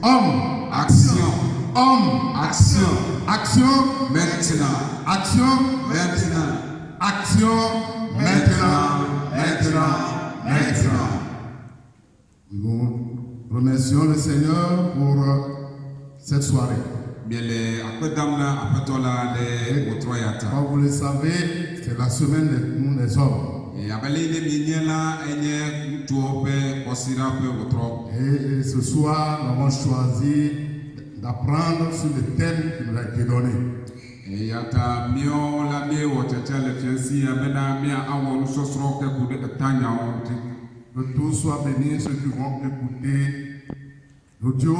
Homme, action, homme, action, action, maintenant, action, maintenant, action, maintenant, maintenant. Nous remercions le Seigneur pour cette soirée. Comme vous le savez, c'est la semaine de nous les hommes. Et ce soir, nous avons choisi d'apprendre sur le thème qui nous a été donné. Que tous soient bénis ceux qui vont écouter l'audio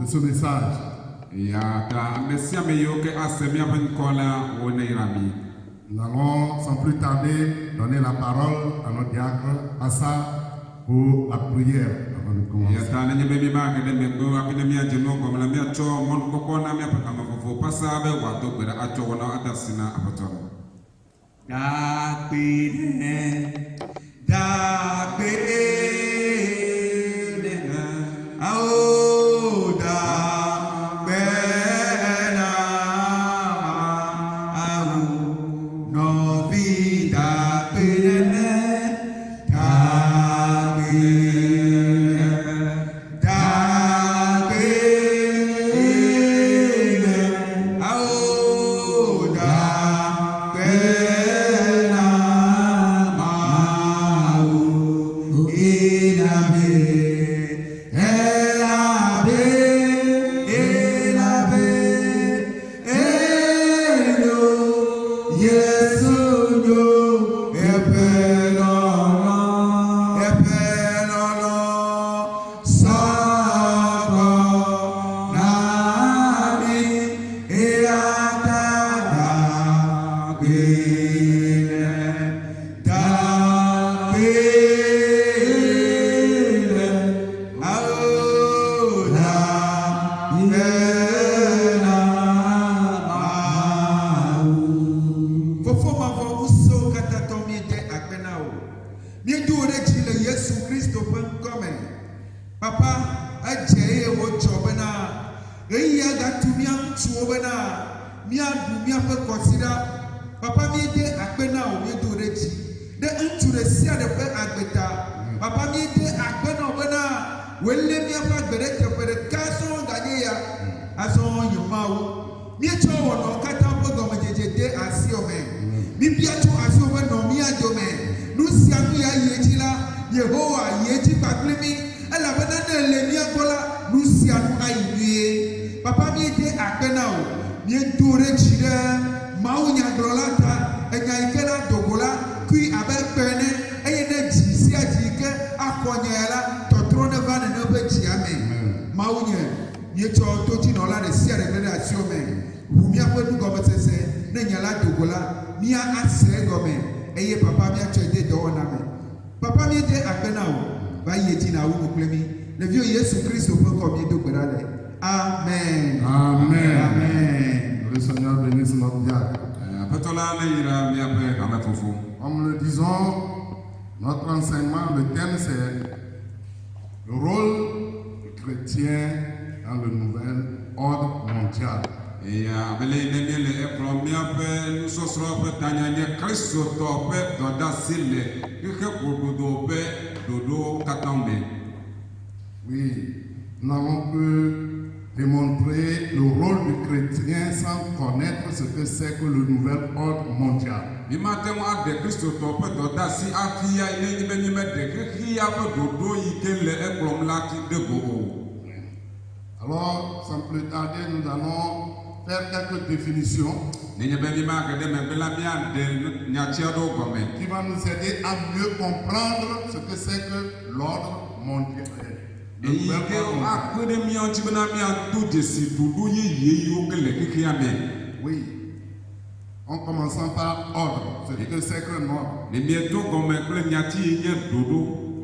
de ce message. Nous allons sans plus tarder donner la parole à notre diacre Assa pour la prière avant de commencer. Amen. Amen. Amen. Le Seigneur bénisse notre diacre. Comme nous le disons, notre enseignement, le thème c'est le rôle du chrétien dans le nouvel ordre mondial. Oui, nous n'avons pu démontrer le rôle du chrétien sans connaître ce que c'est que le nouvel ordre mondial. Alors, sans plus tarder, nous allons faire quelques définitions qui vont nous aider à mieux comprendre ce que c'est que l'ordre mondial. Oui. En commençant par ordre, ce que c'est que l'ordre.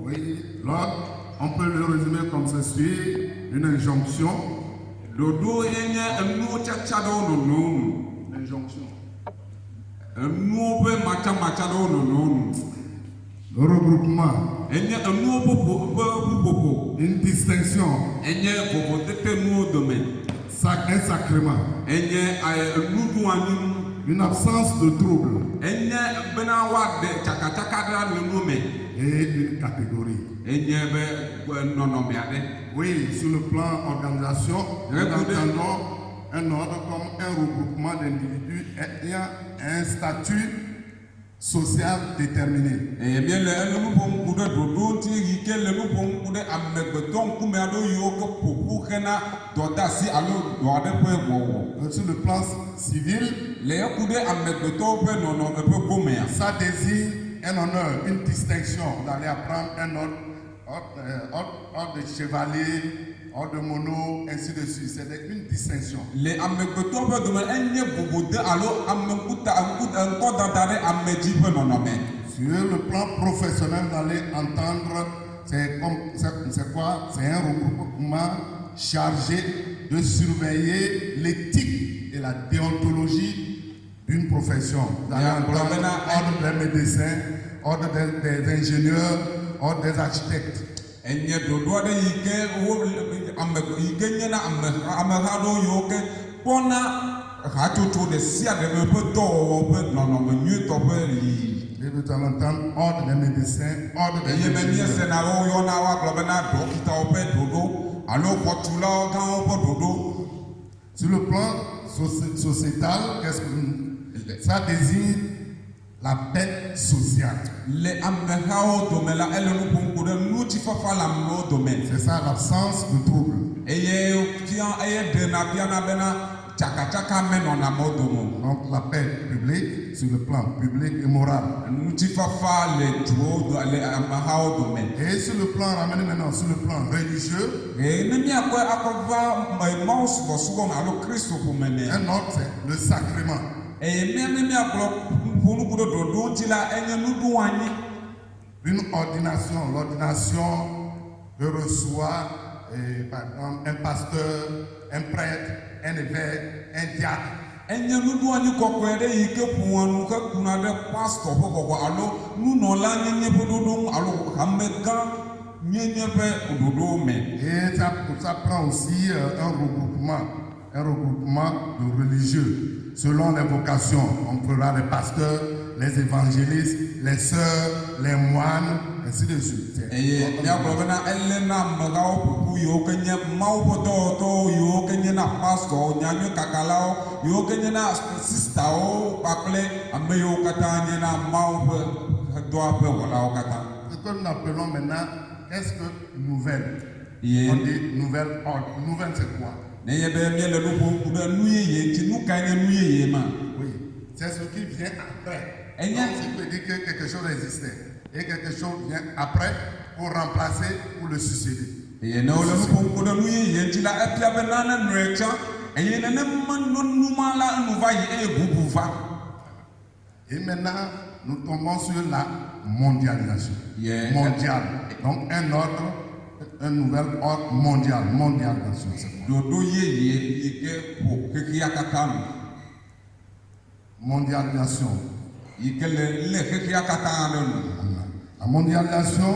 Oui, l'ordre, on peut le résumer comme ceci, une injonction. L'injonction. Le regroupement. une distinction, Enye vovodete nuwo dome. un sacrement, Enye nudu anyi. une absence de trouble Enye bena wade chakachaka da le nume. et une catégorie. Enye be nonome ade. Oui, sur le plan organisation, nous entendons un ordre comme un regroupement d'individus ayant un statut social déterminé. Et bien le nous pouvons dodo ti yike le nous pouvons amegbeton kume ado yo ko popu kena dodasi alo doade pe wo. Sur le plan civil, Le kude amegbeton pe nono pe gomea. ça désigne un honneur, une distinction. Vous allez apprendre un ordre de chevalier, ordre de mono, ainsi de suite. C'est une distinction. Le amegbeton pe dome enye bobode alo amekuta encore dandare ameji pe nonome. Sur le plan professionnel, vous allez entendre, c'est quoi? C'est un regroupement chargé de surveiller l'éthique et la déontologie d'une profession. Vous allez entendre ordre des médecins, ordre des ingénieurs, ordre des architectes. Enye dodo de yike wo yike nyena amehado yoke pona hatoto de sia de me pe do pe nonome nyuto pe li. Et vous allez entendre ordre des médecins, ordre des Eye be ingénieurs. se na wo yo na wa glo be na dokita o pe dodo alo kotula o kan o pe dodo. Sur le plan sociétal, qu'est-ce que ça désigne? La paix sociale. Le amehao domela ele nu ponko de nu ti fafa la mlo domaine. C'est ça l'absence de trouble. Eye tian eye de na bia na bena chaka meno na modomo. Donc la paix publique sur le plan public et moral. Nu ti fafa le tuo do le amehao domaine. Et sur le plan, ramenez maintenant sur le plan religieux, Et ne mi akwa akova maus bosugo alo Christo pour mener. un autre c'est le sacrement. Et mi akwa ponu kudo dodo ti la enye nudu anyi. Une ordination, l'ordination que reçoit par exemple un pasteur, un prêtre, un évêque, un diacre. Enye nudu anyi kokwe de yike puanu ke kuna de pastor ko alo nuno la nyenye pododo alo hamega nyenye pe ododo me. Et ça prend aussi un regroupement de religieux. Selon les vocations, on fera les pasteurs, les évangélistes, les sœurs, les moines, ainsi de suite. Eye ya blogana elena magao pupu yo kenye mau podo yo kenye na pastor nyanyo kakalao yo kenye na sister o pakle ameyo kata nyena mau doa pe wala o kata. Ce que nous appelons maintenant, qu'est-ce que nouvelle? Yeah. On dit nouvelle ordre. Nouvelle c'est quoi? Neye be miele no po kuda nuye ye ti nu kanye nuye ye ma. Oui, c'est ce qui vient après. Et Donc, tu peux dire que quelque chose existait. Et quelque chose vient après pour remplacer, pour le succéder. Eye na ole no po kuda nuye ye ti la epia be na na nrecha eye na man no numala nu va ye bubuva. Et maintenant, nous tombons sur la mondialisation. Yeah. Mondiale. Donc un ordre, un nouvel ordre mondial. Mondialisation, c'est quoi? Dodo ye yike po keki akata Mondialisation. yike le keki akata no. La mondialisation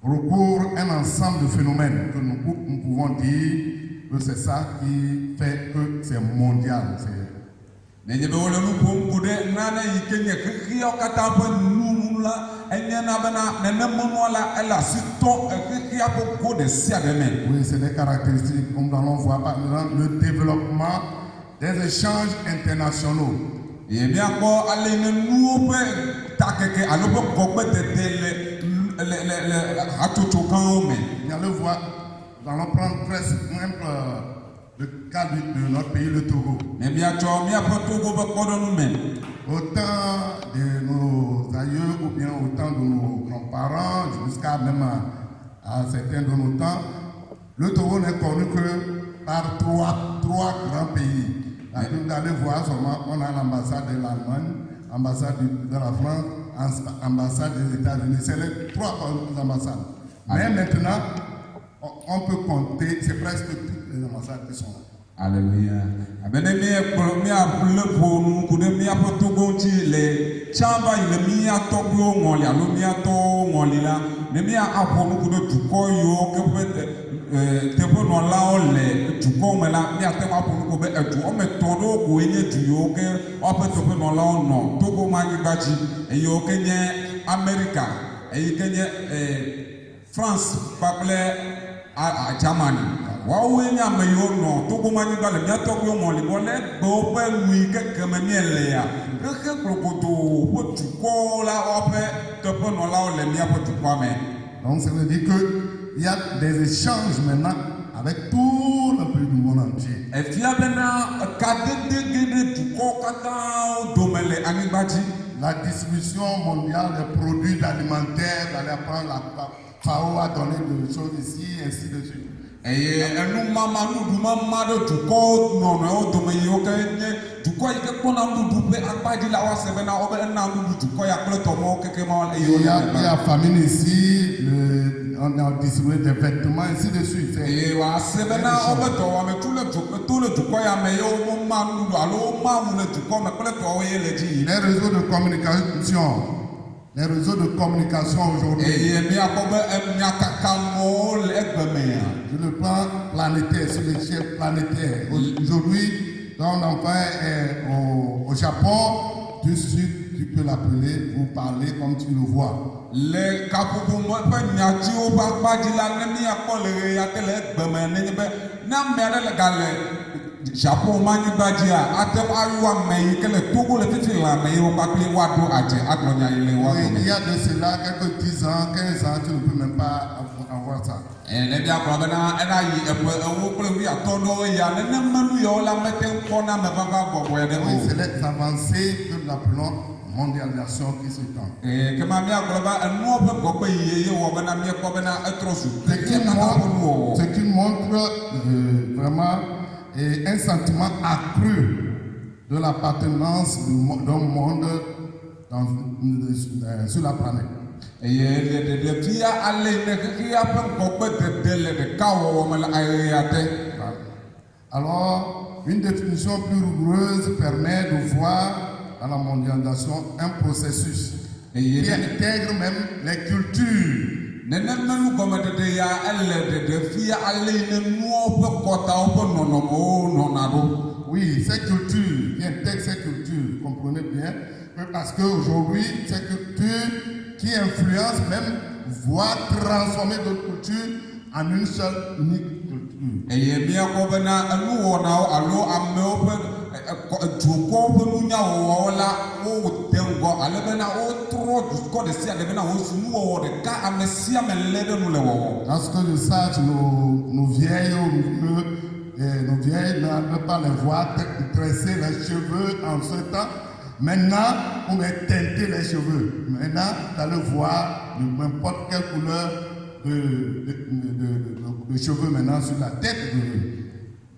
recouvre un ensemble de phénomènes que nous pouvons dire que c'est ça qui fait que c'est mondial. Nenye be wole nu pom kude nana yike nye keki akata pe nunula enye na bana nene monola ela sito keki apo de sia de men. Oui, c'est des caractéristiques comme nous allons voir par exemple le développement des échanges internationaux. Ye mi akpo ale ne nuo pe takeke alo pe gogbe tete le hatoto kan o men. Vous allez voir, nous allons prendre très simple le cas de notre pays, le Togo. Mais mi acho mi apo Togo be kodo nu men. Au temps de nos aïeux ou bien au temps de nos grands-parents, jusqu'à même à certains de nos temps, le Togo n'est connu que par trois grands pays. Là, vous allez voir seulement, on a l'ambassade de l'Allemagne, l'ambassade de la France, l'ambassade des États-Unis. C'est les trois ambassades. Mais maintenant, on peut compter, c'est presque toutes les ambassades qui sont là. Alléluia. Abene mi ponu kude mi apotogonti le chamba ile mi atogbo ngoli alo mi ato ngoli la ne mi aponu kude tuko yo ke tepo no la ole tuko me la mi atema aponu ko be edu o me todo ko enye du yo ke opeto no la no togo mani baji e yo kenye America e kenye France paple a Germany wawe nya meyo no to ko mani dale nya to ko mo le bole bo pe lui ke me le ya ke krokoto ho tu ko la ope to po no la o le mi apo tu ko me. Donc ça veut dire qu'il y a des échanges maintenant avec tout le pays du monde entier. E fia bena ka de tu ko kata do mele ani baji La distribution mondiale des produits alimentaires, d'aller prendre la FAO a donné des choses ici, ainsi de suite. Enu mama nudu mama do tuko nono do me yo ke nye tuko ike kona nudu pe akpaji la wa sebe na obe na nudu tuko ya kle tomo keke ma le yo Il y a famine ici, on a distribué des vêtements, ainsi de suite. Wa sebe na obe to wa me tout le tuko ya me yo mo ma nudu alo ma mu le tuko me kle to ye le ji. Les réseaux de communication. Les réseaux de communication aujourd'hui, sur le plan planétaire, sur l'échelle planétaire. Aujourd'hui, quand on va au Japon, tout de suite, tu peux l'appeler ou parler comme tu le vois. Le kapubumo pe nyati o ba gbadila ne mi akole ya tele gbeme ne be na mere le gale Japon mani badia ate ayua me kele togo le titi la me o ba ple wa do aje aglonya ile wa. Il y a de cela quelques 10 ans, 15 ans, tu ne peux même pas avoir ça. Ne bia ko bena era yi ewo ple wi atodo ya ne manu yo la mete kona me baba bobo ya de o. C'est les avancées que nous appelons mondialisation qui se tend. Ce qui montre vraiment un sentiment accru de l'appartenance d'un monde sur la planète. Alors, une définition plus rigoureuse permet de voir dans la mondialisation un processus qui intègre même les cultures. Oui, ces cultures, qui intègrent ces cultures, comprenez bien, parce qu'aujourd'hui, ces cultures qui influencent même, voire transformer d'autres cultures en une seule unique culture. Dans ce que je sache, nos vieilles n'avaient pas les voir tresser les cheveux en ce temps. Maintenant, on va teinter les cheveux. Maintenant, vous allez voir n'importe quelle couleur de cheveux maintenant sur la tête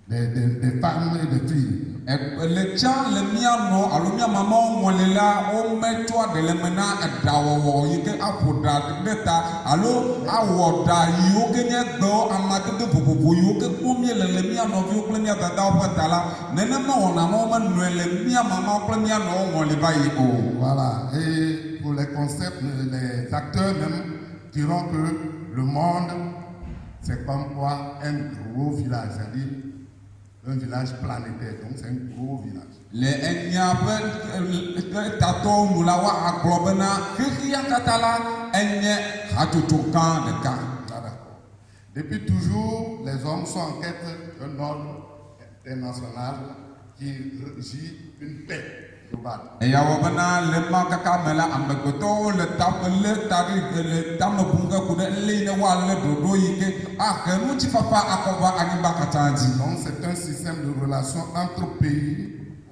des femmes et des filles. Le tcha le miano alumia maman molela o metwa de le mena edawo yike apoda deta alo awoda yo kenye do amade de bobo yo ke komie le miano vi o plenia dada o patala nene ma ona mo ma le mia mama plenia no ngoli bayi o. Voilà, et pour les concepts, les acteurs même diront que le monde c'est comme quoi un gros village, c'est-à-dire un village planétaire, donc c'est un gros village. Le enyabe tato mulawa aglobena hiya katala enye hatutukan de ka. D'accord. Depuis toujours, les hommes sont en quête d'un ordre international qui régit une paix globale. Et yawabana le makaka mela ambekoto le tapele tari le tamabunga kude le ne wale dodo yike akenu tifafa akoba aniba katanji. Donc c'est un système de relations entre pays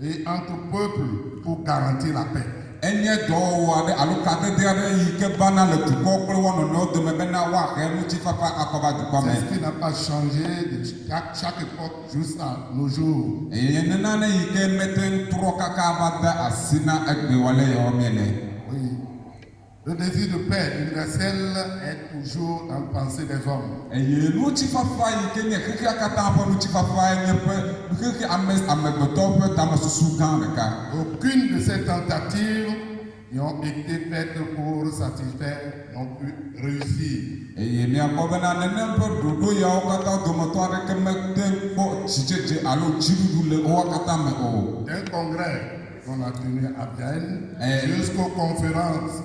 et entre peuples pour garantir la paix. Enye do wade alukade de yike bana le tuko kle wono no de mebena wa akenu tifafa akoba dukome. C'est ce qui n'a pas changé de chaque époque jusqu'à nos jours. Et nana yike meten tro kaka bada asina egbe wale yo mele. Oui. Le désir de paix universel est toujours dans la pensée des hommes. eye nutsi fafa yi ke nye xexea katã ƒe nutsi fafa nye ƒe xexe amegbetɔwo ƒe tamesusu gã ɖeka. Aucune de ces tentatives qui ont été faites pour satisfaire n'ont pu réussir. Eye miakpɔ bena nenem ƒe ɖoɖo yawo katã wo dometɔ aɖeke mete kpɔ dzidzedze alo dziɖuɖu le woa katã me o. D'un congrès qu'on a tenu à Vienne jusqu'aux conférences,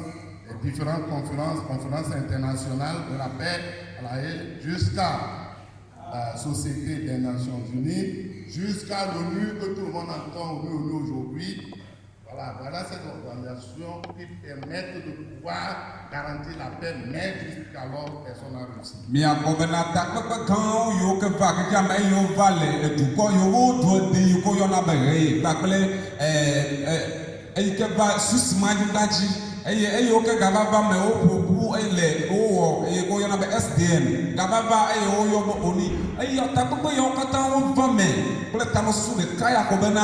les différentes conférences internationales de la paix à La Haye, jusqu'à la Société des Nations Unies, jusqu'à l'ONU que tout le monde entend aujourd'hui. Voilà ces organisations qui permettent de pouvoir garantir la paix, mais jusqu'alors personne n'a réussi. Miakpɔ bena takpekpe gãwo yiwo ke va xexea me eye wova le dukɔ yiwo woɖo de yiwo ke woyɔna be ɣe kpakple eyi ke va Switzerlandanyigba dzi eye eyiwo ke gava va me woƒoƒu le wowɔ eye woyɔna be SDN gava va eye woyɔ be ONU eye takpekpe yawo katã wova me kple tamesusu ɖeka ya xɔ bena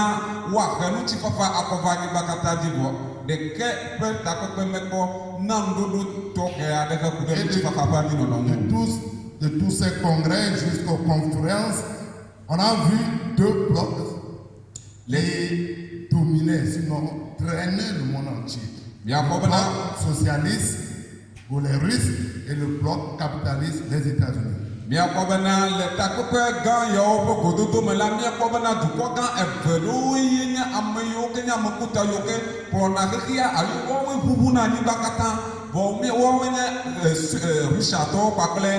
woahe nutsi fafa akɔva anyigba katã dzi vɔ ɖeke ƒe takpekpe mekpɔ na ŋuɖoɖo tɔxɛ aɖe heku ɖe nutsi fafa ƒe anyinɔnɔ ŋu. De tous ces congrès jusqu'aux conférences, on a vu deux blocs les dominer, sinon traîner le monde entier. Le bloc socialiste pour les Russes et le bloc capitaliste des États-Unis. Miakpɔ bena le takpekpe gã yawo ƒe gododo me la miakpɔ bena dukɔ gã eve ɖewo ye nye ame yiwo ke nye amekuta yiwo ke kplɔna xexea alo woawoe ʋuʋuna anyigba katã vɔ woawoe nye Rusiatɔwo kpakple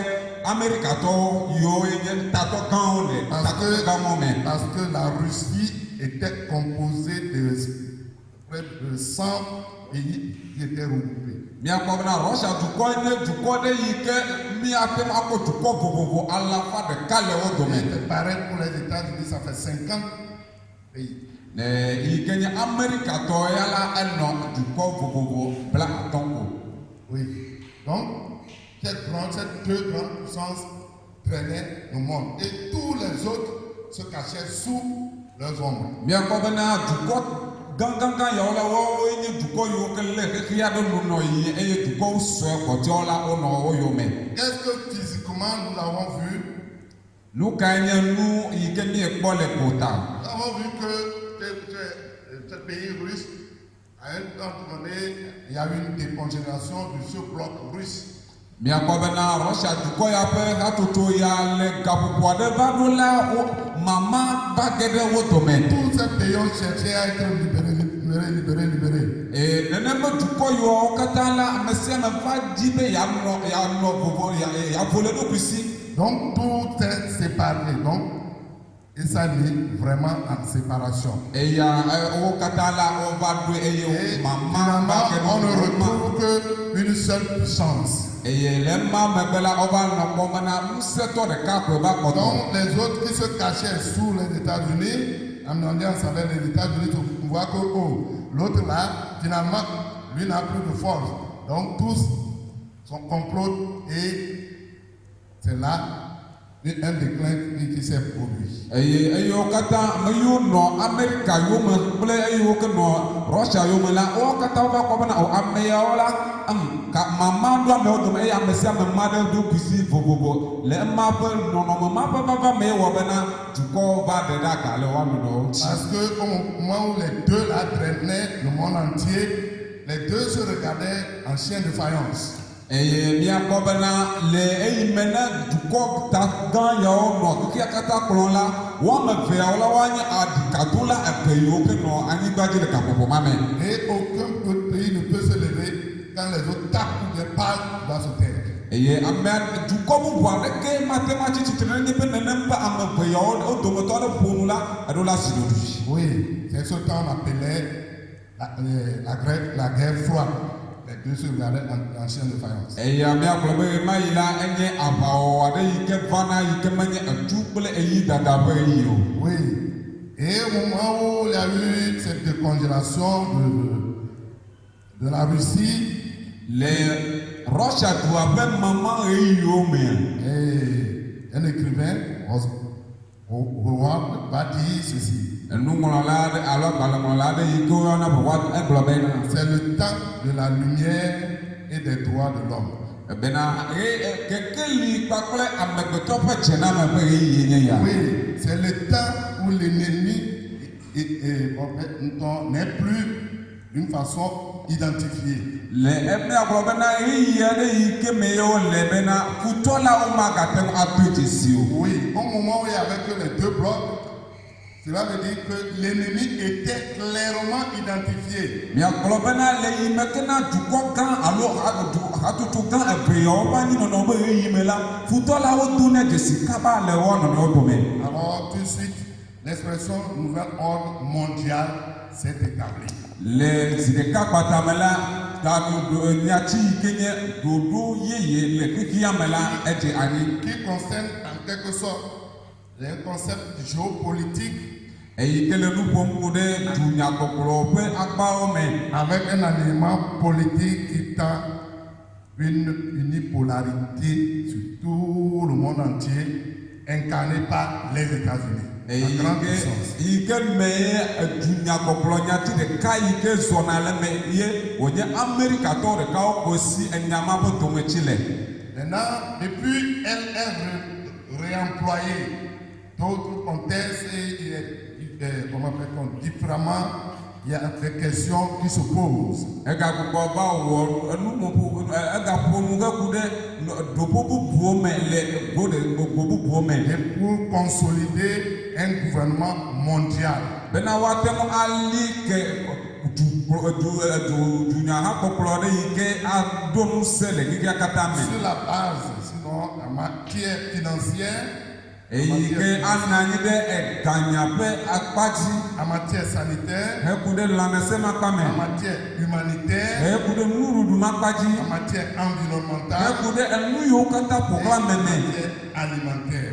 Amerikatɔwo yiwo nye tatɔ gãwo le takpekpe gãwo me. Parce que la Russie était composée de près de 100 pays qui étaient regroupés. Miakpɔ bena Russia dukɔ nye dukɔ ɖe yi ke miate ŋu akpɔ dukɔ vovovo alafa ɖeka le wo dome. Pareil pour les États-Unis, ça fait 50 pays. Yi ke nye Amerikatɔ ya la enɔ dukɔ vovovo blaatɔ̃ ko. Oui. Donc, ces deux grandes puissances traînaient le monde et tous les autres se cachaient sous leurs ombres. Miakpɔ bena dukɔ gãgãgã yawo la woawoe nye dukɔ yiwo ke lé xexea ɖe nu nɔ yi eye dukɔwo sue kpɔtɔewo la wonɔ wo yome. Qu'est-ce que physiquement nous avons vu? Nu kae nye nu yi ke miekpɔ le gota? Nous avons vu que ce pays russe, à un temps donné, il y a eu une décongélation de ce bloc russe. Miakpɔ bena Russia dukɔ ya ƒe hatsotso ya le gaƒoƒo aɖe va ɖo la mama va ge ɖe wo dome. Tous ces pays ont cherché à être libérés. Et nenem dukɔ yiwo katã la ame sia ame va di be yeanɔ vovo yeavo le eɖokui si. Donc tout est séparé. Donc, et ça est vraiment en séparation. Et wo katã la wova ɖoe eye mama va ge ɖe on ne retrouve qu'une seule puissance. Eye le ma megbe la wova nɔ kpɔm bena ŋusẽtɔ ɖeka koe va kpɔtɔ. Donc les autres qui se cachaient sous les États-Unis, en alliance avec les États-Unis, on voit que l'autre là, finalement, lui n'a plus de force. Donc tous sont complotent et c'est là un déclin qui s'est produit. Eyiwo katã ame yiwo nɔ Amerika yiwo me kple eyiwo ke nɔ Russia yiwo me la wo katã wova kpɔ bena ame yawo la ka mama ɖo amewo dome eye ame sia ame ma ɖe ɖo kusi vovovo le ema ƒe nɔnɔme ma ƒe vava me wɔ bena dukɔwo va ɖe ɖe aga le woa nɔnɔwo ŋuti. Parce que au moment où les deux là traînaient le monde entier, les deux se regardaient en chien de faïence. Eye miakpɔ bena le eyime ne dukɔ ta gã yawo nɔ xexea katã kplɔm la woame eveawo la woanye aɖikadola eve yiwo ke nɔ anyigba dzi le gaƒoƒo ma me. Et aucun autre pays ne peut se lever quand les autres tapent ou les balles doivent se taire. Eye ame dukɔ bubu aɖeke mate ma tsi tsitre ne nye be nenem be ame eve yawo wo dometɔ aɖe ƒo nu la eɖo la si ɖoɖui. Oui, c'est ce qu'on appelait la guerre froide. Les deux se regardaient en chien de faïence. Eye miagblɔ be ma yi la enye aʋawɔwɔ aɖe yi ke vana yi ke menye etu kple eyi dada ƒe eyi o. Oui. Et au moment où il y a eu cette décongélation de la Russie, le Russia dua ƒe mama ɣeyiwo mea. Et un écrivain, Howard, va dire ceci. Enuŋlɔla aɖe alo agbalẽŋlɔla aɖe yi ke woyɔna be egblɔ bena c'est le temps de la lumière et des droits de l'homme. Oui, c'est le temps où l'ennemi n'est plus d'une façon identifiée. Oui, au moment où il y avait que les deux blocs, cela veut dire que l'ennemi était clairement identifié. Alors tout de suite, l'expression nouvel ordre mondial s'est établie. Qui concerne en quelque sorte les concepts géopolitiques avec un alignement politique qui tend une unipolarité sur tout le monde entier, incarné par les États-Unis. La grande puissance. Maintenant, depuis, elle est réemployée. D'autres contextes comment appelle-t-on, différemment, il y a des questions qui se posent. Et pour consolider un gouvernement mondial. Sur la base, sinon, la matière financière, en matière sanitaire, en matière humanitaire, en matière environnementale, en matière alimentaire.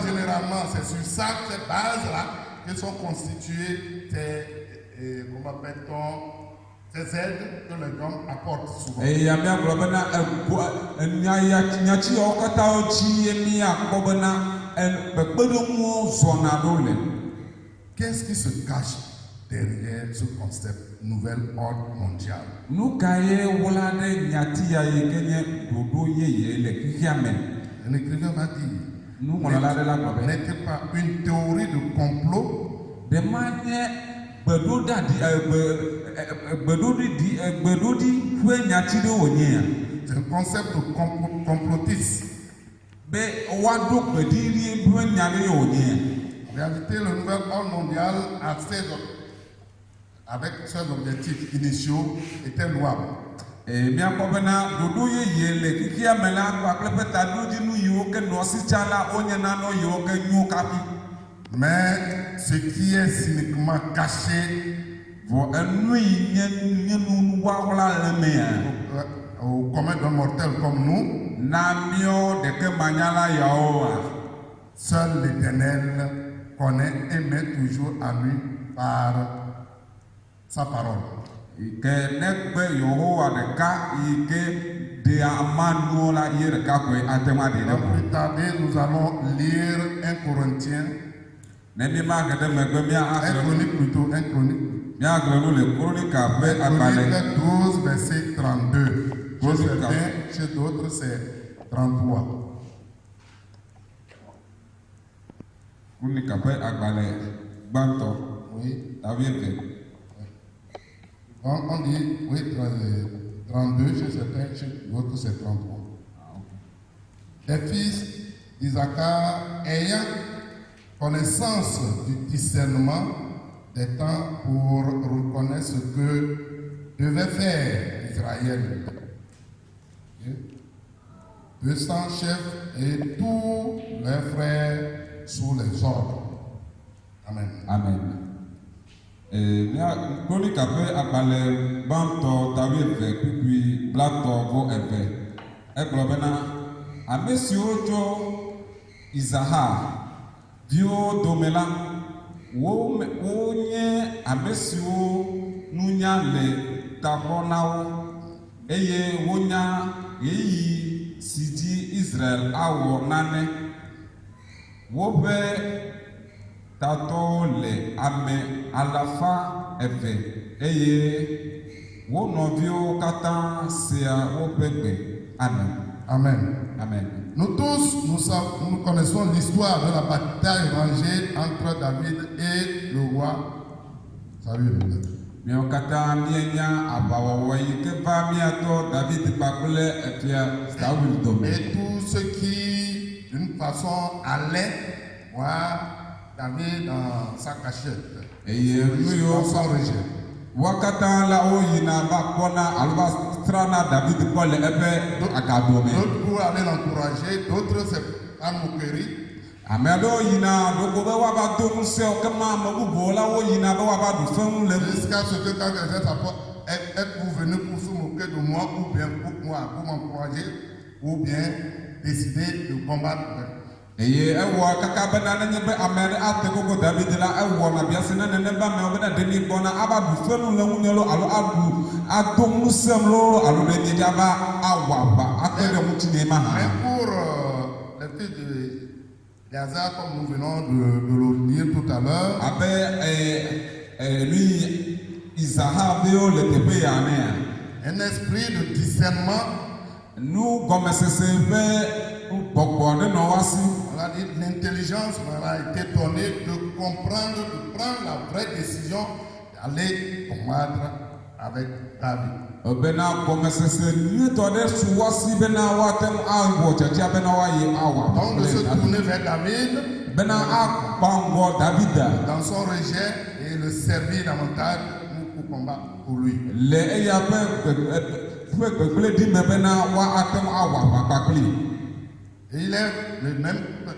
Généralement, c'est sur cette base-là que sont constituées comment appelle-t-on, ces aides que les hommes apportent souvent. Qu'est-ce qui se cache derrière ce concept nouvel ordre mondial? Un écrivain va dire, n'était pas une théorie de complot, c'est un concept de complotiste. En réalité, le nouvel ordre mondial avec ses objectifs initiaux était louable. Mais ce qui est cyniquement caché au commun d'un mortel comme nous, seul l'Éternel connaît et met toujours à lui par sa parole. Plus tarder, nous allons lire 1 Corinthiens. Un Chronique plutôt, 1 Chronique. 12, verset 32. Chez certains, chez d'autres, c'est 33. Oui. On dit, oui, 32 chez certains, chez d'autres, c'est 33. Les fils d'Isaacar, ayant connaissance du discernement des temps pour reconnaître ce que devait faire Israël. 200 chefs et tous leurs frères sous les ordres. Amen. Amen. Chronique après abalẹ̀ gbãtɔ tawi eve kpikpui blatɔ vo eve egblɔ bena ame siwo tso Izahar viwo dome la wonye ame siwo nunya le taxɔ na wo eye wonya ɣeyiɣi si dzi Israel awɔ nane. Woƒe tatɔwo le ame 200 eye Wo nɔviwo katã sea woƒe gbe. Amen. Amen. Amen. Nous tous, nous connaissons l'histoire de la bataille rangée entre David et le roi Saül. Míawo katã míenya aʋawɔwɔ yi ke va míatɔ David kpakple efia Saul dome. Et tous ceux qui, d'une façon, allaient voir David dans sa cachette. Eye nu yiwo Dans son rejet. wo katã la wo yina va kpɔna alo va trana David kpɔ le eƒe agado me. D'autres pour aller l'encourager, d'autres c'est en moquerie. Ame aɖewo yina ɖoko be woava do ŋusẽ ke ma ame bubuwo la wo yina be woava ɖu feŋu le ŋu. Jusqu'à ce que quand quelqu'un s'apporte, êtes-vous venu pour se moquer de moi ou bien pour moi, pour m'encourager ou bien décider de combattre. Eye ewɔ kaka bena nenye be ame aɖe ate gogo David la ewɔna biase ne nene be amewo bena ɖe mi gbɔna ava ɖu feŋu le ŋu nye lo alo ado ŋusẽm lo alo ɖe mi ava awɔ aʋa ate ɖe ŋuti ne ma hã. Mais pour les fils de Gaza, comme nous venons de le dire tout à l'heure, Abe lui Isahaviwo le teƒe ya nea. un esprit de discernement, Nu gɔmesese ƒe gbɔgbɔ ɖe nɔ wasi. on a dit l'intelligence, on a été donné de comprendre, de prendre la vraie décision d'aller combattre avec David. Bena gɔmesese nyuitɔ ɖe su wasi bena woate ŋu awɔ tsatsia bena woayi awɔ aʋa Donc de se kple David. tourner vers David Bena akpa ŋgɔ Davida dans son rejet et le servir davantage pour combattre pour lui. le eya ƒe gbegblẽ ɖi me bena woate ŋu awɔ aʋa kpakpli. Et il est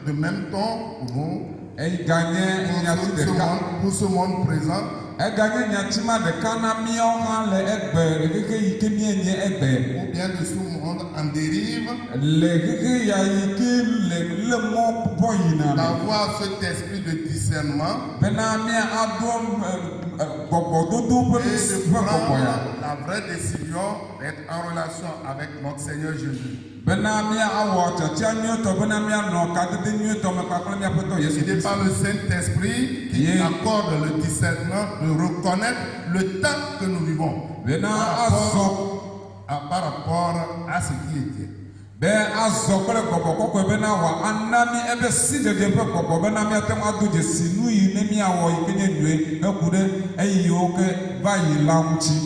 de même ton pour nous, Eganye nyati ɖeka. pour ce monde présent. Eganye nyatima ɖeka na míawo hã le egbe le xexe yi ke míenye egbe. Ou bien de ce monde en dérive, Le xexe ya yi ke le mɔ bɔ yina me. d'avoir cet esprit de discernement Bena mía ado gbɔgbɔdodo ƒe et de gbɔgbɔ ya. prendre la vraie décision d'être en relation avec notre Seigneur Jésus. Bena mía awɔ tsatia nyuietɔ bena míanɔ kadede nyuietɔ me kpakple míaƒetɔ Yesu Ce n'est Kristo. pas le Saint-Esprit qui Yeah. accorde le discernement de reconnaître le temps que nous vivons Bena par rapport à ce qui était. be azɔ kple gbɔgbɔ kɔkɔe bena wɔ ana mí ebe si dzedze ƒe gbɔgbɔ bena míate ŋu ado dzesi nu yi ne míawɔ yi ke nye nyuie eku ɖe eyiwo ke va yi la ŋuti.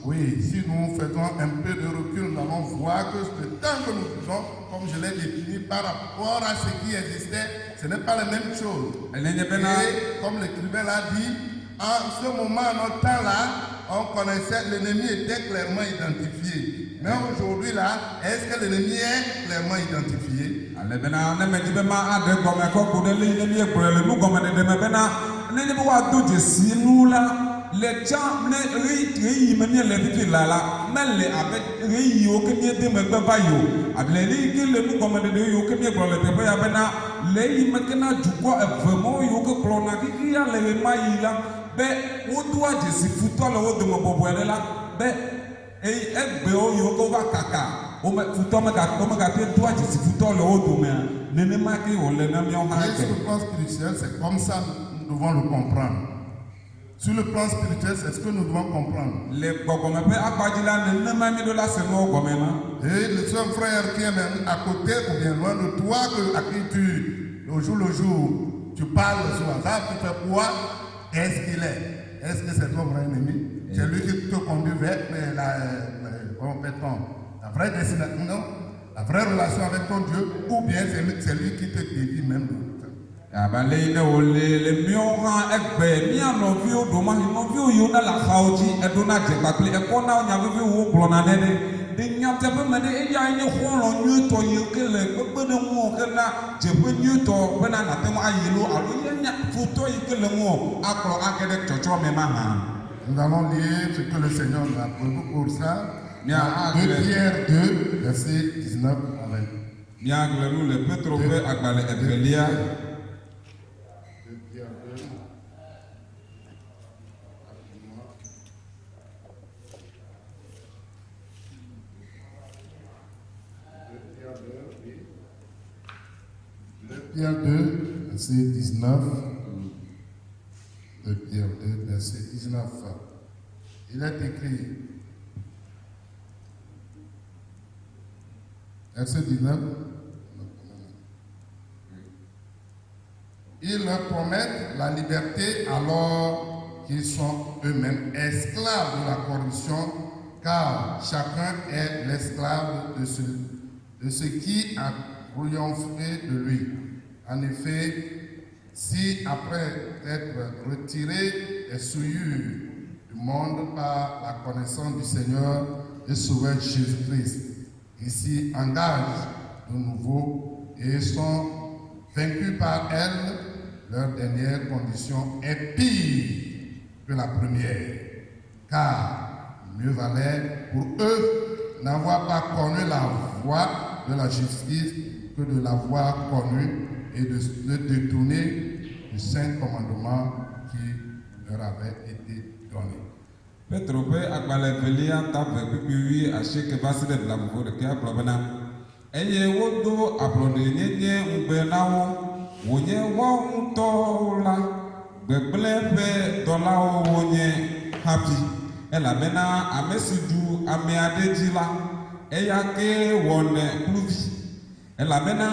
Oui, si nous faisons un peu de recul, nous allons voir que le temps que nous vivons, comme je l'ai défini, par rapport à ce qui existait, ce n'est pas la même chose. Elenye bena Et comme l'écrivain l'a dit, en ce moment, en notre temps-là, on connaissait, l'ennemi était clairement identifié. Mais aujourd'hui, là, est-ce que l'ennemi est clairement identifié? ale bena ne me di be ma aɖe gɔme kɔku ɖe le yi ne míegblɔe le nu gɔme ɖeɖe me bena nenye be woado dzesi nu la le tsã ne ɣeyiɣi me míele fifi la mele abe ɣeyiɣiwo ke míede megbe va yi o. Abe le yi ke le nu gɔme ɖeɖe yiwo ke míegblɔ le teƒe ya bena le yi me ke na dukɔ eve mɔwo yiwo ke kplɔna xixia le ɣe ma yi la be wodoa dzesi futɔ le wo dome bɔbɔe ɖe la be egbewo yiwo ke wova kaka futɔ megate doa dzesi futɔ le wo domea nenema ke wòle na míawo hã Et sur egbe. le plan spirituel, c'est comme ça que nous devons le comprendre. Sur le plan spirituel, c'est ce que nous devons comprendre. Le gbɔgbɔme ƒe agbadzi la nenema mi ɖo la se nuwo gɔme na. Et le seul frère qui est même à côté ou bien loin de toi, à qui tu, le jour, tu parles sur hasard, tu fais quoi? Est-ce qu'il est? Est-ce que c'est ton vrai ennemi? C'est lui qui te conduit vers la vraie destination, non? La vraie relation avec ton Dieu, ou bien c'est lui qui te dévie même. Abalɛ yi ne wòle le míawo hã egbe mía nɔviwo ɖomahi nɔviwo yiwo ne le axawo dzi eɖona dze kpakple ekɔna nyaviviwo gblɔna ɖe ɖe nyateƒe me ɖe eya nye xɔlɔ nyuietɔ yi ke le kpekpeɖeŋuwo ke na dzeƒe nyuietɔ bena nate ŋu ayi lo alo ye nya futɔ yi ke le ŋuwo akplɔ age ɖe tsɔtsɔ me ma hã. Nous allons lire ce que le Seigneur nous a prévu pour ça. Mia 2 Pierre 2, verset 19 à 20. Míagblẽ nu le Petro ƒe agbalẽ evelia. 2 Pierre 2, verset 19. 2 Pierre 2, verset 19. Il est écrit: verset 19. Ils leur promettent la liberté alors qu'ils sont eux-mêmes esclaves de la corruption, car chacun est l'esclave de ce qui a triomphé de lui. En effet, si après être retiré des souillures du monde par la connaissance du Seigneur et Sauveur Jésus-Christ, ils s'y engagent de nouveau et sont vaincus par elle, leur dernière condition est pire que la première, car mieux valait pour eux n'avoir pas connu la voie de la justice que de l'avoir connue et de se détourner du saint commandement qui leur avait été donné. Petro pe agbalẽvelia ta ve kpikpiwi asieke va se ɖe blagovo ɖeke agblɔ bena eye wodo ablɔɖenyenye ŋugbe na wo wònye woawo ŋutɔwo la gbegblẽ ƒe dɔlawo wonye hafi elabena ame si ɖu ame aɖe dzi la eya ke wɔnɛ kluvi elabena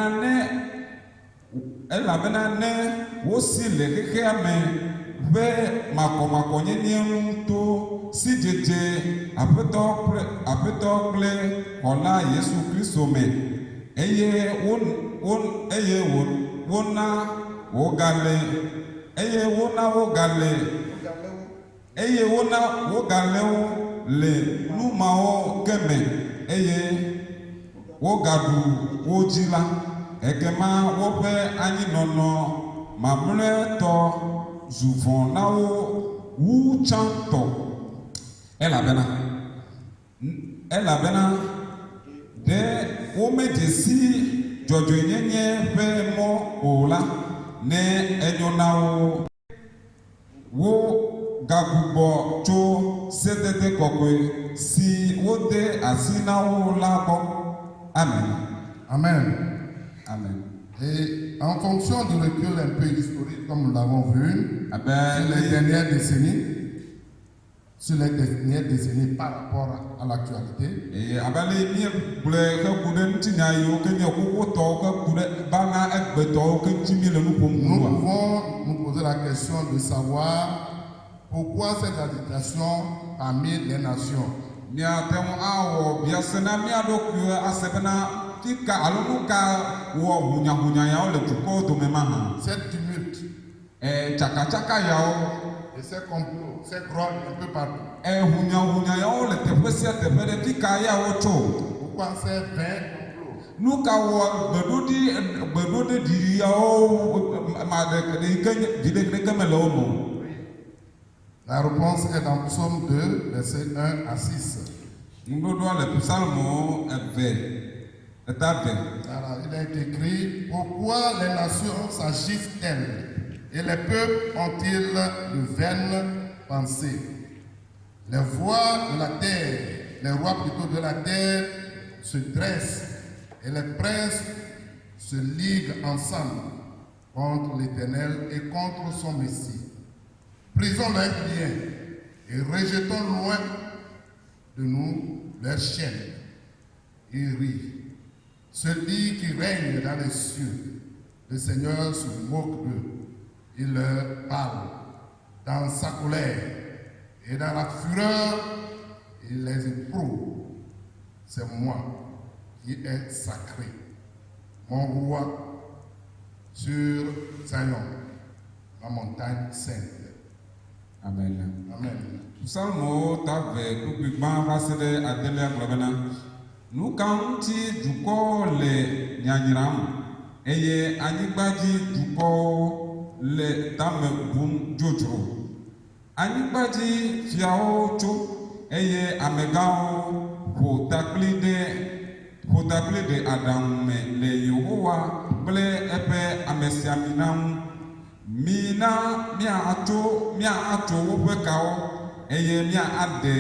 ne wosi le xexea me ƒe makɔmakɔnyenye ŋuto si dzedze aƒetɔ kple xɔla Yesu Kristo me eye wona wogale wo le numawo ke me eye wogaɖu wo dzi la ekema woƒe anyinɔnɔ mamlɛtɔ zu vɔ na wo wu tsãtɔ elabena ɖe womedze si dzɔdzɔenyenye ƒe mɔ o la ne enyo na wo gagbugbɔ tso sedede kɔkɔe si wode asi na wo la gbɔ. Amen. Amen. Amen. Et en fonction du recul un peu historique, comme nous l'avons vu, sur les dernières décennies par rapport à l'actualité, nous pouvons nous poser la question de savoir pourquoi cette agitation parmi les nations. Cette tumulte et ces complots, ces grottes un peu partout. Pourquoi ces 20 complots? La réponse est dans Psaume 2, versets 1 à 6. Alors, il a été écrit: pourquoi les nations s'agitent-elles et les peuples ont-ils de vaines pensées? Les rois plutôt de la terre se dressent et les princes se liguent ensemble contre l'Éternel et contre son Messie. Brisons leurs liens et rejetons loin de nous leurs chaînes. Ils rient. Celui qui règne dans les cieux, le Seigneur se moque d'eux. Il leur parle dans sa colère et dans la fureur, il les éprouve. C'est moi qui est sacré, mon roi sur Zion, la montagne sainte. Amen. Amen. Psalmo ta ve kpukpigba va se ɖe adelia gblɔ bena nu ka ŋuti dukɔ le nyanyram eye anyigbadzi dukɔwo le tame bum dzodzro. Anyigbadzi fiawo tso eye amegãwo ƒo takpli ɖe aɖaŋu me le Yehowa kple eƒe amesiamina ŋu. Mina miatso woƒe kawo eye miaɖe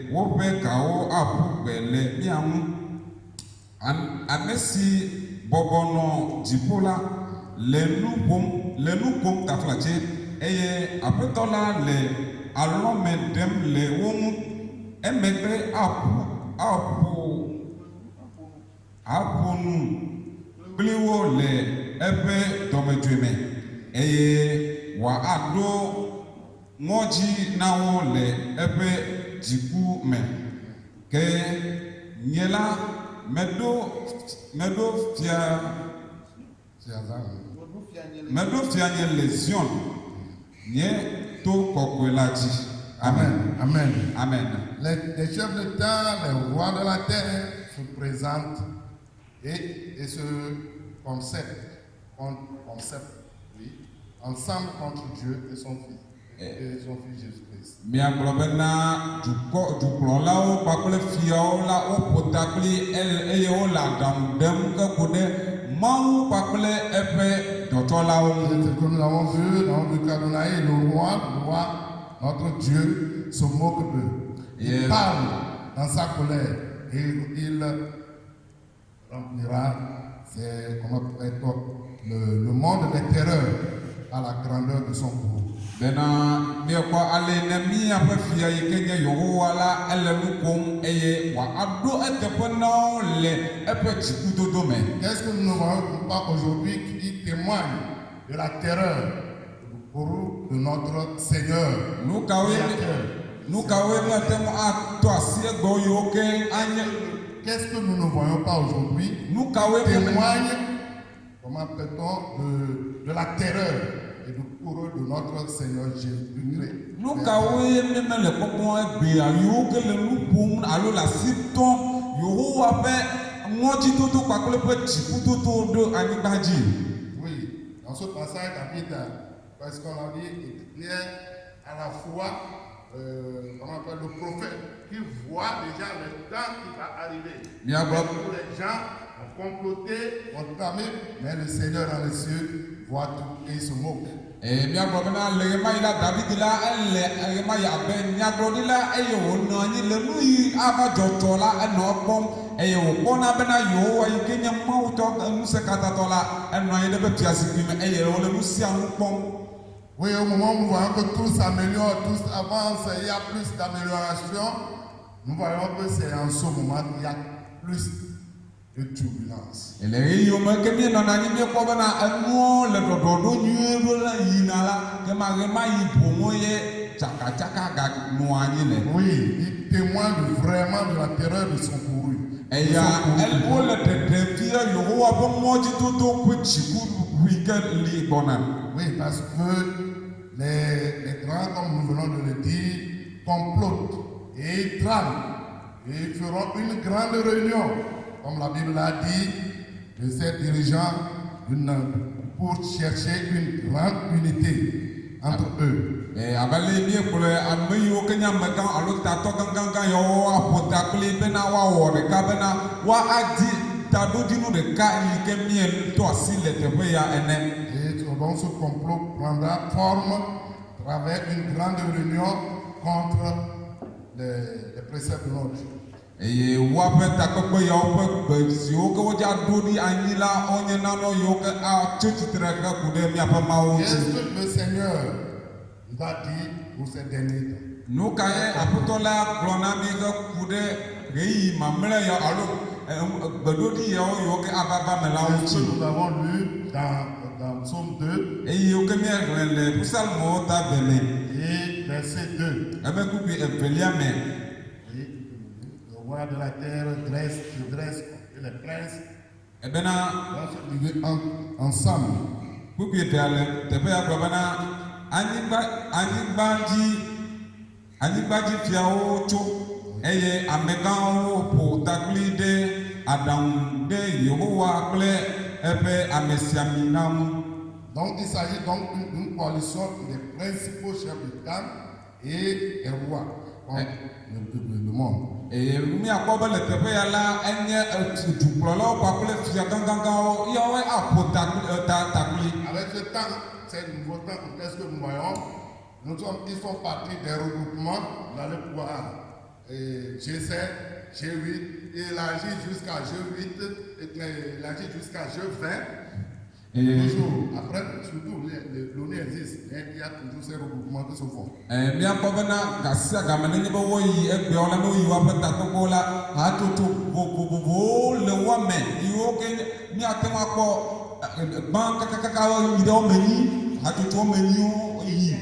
woƒe kawo aƒu gbe le mia ŋu. Ame si bɔbɔnɔ dziƒo la le nu ƒom taflatse eye aƒetɔ la le alɔme ɖem le wo ŋu. Emegbe Aponu bliwo le ebe domedweme eye wa ado moji nawo le ebe jiku me ke nyela medo fia nye lesion nye to kokwelaji. Amen. Amen. Amen. Les chefs d'État, les rois de la terre se présentent et ce concept, oui, ensemble contre Dieu et son Fils, et son Fils Jésus-Christ. Mia globena dukplɔlawo kpakple fiawo la woƒota kpli eye wo le aɖaŋu ɖem ke ko ɖe Mawu kpakple eƒe dɔtsɔlawo ŋu. C'est ce que nous avons vu qu'Adonai, le roi, notre Dieu, se moque d'eux. Il parle dans sa colère et il remplira le monde des terreurs à la grandeur de son courroux. Bena miekɔ ale ne miaƒe fia yi ke nye Yehowa la ele nu ƒom eye wòaɖo eteƒe na wo le eƒe dzikudodo me. Qu'est-ce que nous ne voyons pas aujourd'hui qui témoigne de la terreur du courroux de notre Seigneur? Nu kawoe miate ŋu atɔ asi egbɔ yiwo ke anye. Qu'est-ce que nous ne voyons pas aujourd'hui Nu kawoe témoigne, comment peut-on, de la terreur et du courroux de notre Seigneur Jésus-Christ. Nu kawoe míeme le kpɔkpɔ egbea yiwo ke le nu ƒom alo le asi tɔm Yehowa ƒe ŋɔdzidodo kpakple ƒe dzikudodo ɖe anyigba dzi. Oui, dans ce passage capital, parce qu'on a dit, il est à la fois on appelle le prophète qui voit déjà le temps qui va arriver. Tous les gens ont comploté, ont tramé, mais le Seigneur dans les cieux voit tout et il se moque. Miagblɔ bena le ɣe ma yi la David la ele ɣe ma yi abe nyagblɔɖila eye wònɔ anyi le nu yi ava dzɔdzɔ la enɔ kpɔm eye wòkpɔna bena Yehowa yi ke nye Mawu tɔ ŋusẽkatãtɔ la enɔ anyi ɖe eƒe fiazikpui me eye wòle nu sia nu kpɔm. Oui, au moment où nous voyons que tout s'améliore, tout avance, il y a plus d'amélioration, nous voyons que c'est en ce moment qu'il y a plus de turbulence. Le ɣeyiwo me ke míenɔna anyi míekpɔ bena enuwo le ɖɔɖɔɖo nyuie ɖo la yina la ke ma ɣe ma yi bomo ye tsakatsaka ganɔ anyi le. Oui, il témoigne vraiment de la terreur de son courroux. Eya wole ɖeɖem fia Yehowa ƒe ŋɔdzidodo ƒe dziku yi ke li gbɔna. Oui, parce que les grands, comme nous venons de le dire, complotent et trament et feront une grande réunion, comme la Bible l'a dit, de ces dirigeants pour chercher une grande unité entre eux. Abale miekplɔe ame yiwo ke nye amegã alo tatɔ gãgãgã yawo aƒota kpli bena woawɔ ɖeka bena woadi taɖodzinu ɖeka yi ke míetɔ asi le teƒe ya ene. Donc ce complot prendra forme à travers une grande réunion contre les préceptes de notre Dieu. Eye woaƒe takpekpe yawo ƒe gbe siwo ke wodza ɖo ɖi anyi la wonye nane yiwo ke atso tsitre he ku ɖe míaƒe Mawu Qu'est-ce dzi. que le Seigneur nous a dit pour ces derniers temps? Nu ka ye Aƒetɔ la gblɔ na mi ke ku ɖe ɣeyiɣi mamlɛ ya alo gbeɖoɖi yawo yiwo ke ava va me la C'est ce ŋuti. que nous avons lu dans Psaume 2 Eye yiwo ke míehlẽ le Psalmwo ta ve me et verset 2. ebe kpukpui evelia me. Le roi de la terre se dresse et les princes Ebena vont se lever ensemble. kpukpui evea le teƒe ya gblɔ bena anyigba dzi fiawo tso eye amegãwo ƒo takpli ɖe aɖaŋu ɖe Yehowa kple eƒe amesiamina ŋu. Donc il s'agit donc d'une coalition des principaux chefs d'État et des rois contre le monde. Eye míakpɔ be le teƒe ya la enye dukplɔlawo kpakple fia gãgãgãwo yawoe aƒo takpli. Avec ce temps, c'est le nouveau temps, qu'est-ce que nous voyons? Ils font partie des regroupements, vous allez pouvoir G7, G8, élargir jusqu'à G8, élargir jusqu'à G20. Toujours, après, surtout, l'ONU existe, mais il y a tous ces regroupements qui se font. Miakpɔ bena gasia game nenye be woyi egbeawo la ne woyi woaƒe takpekpewo la hatsotso vovovowo le woame yiwo ke miate ŋu akpɔ gbã kakakaka yi ɖe wo me nyi hatsotso me nyiwo yi.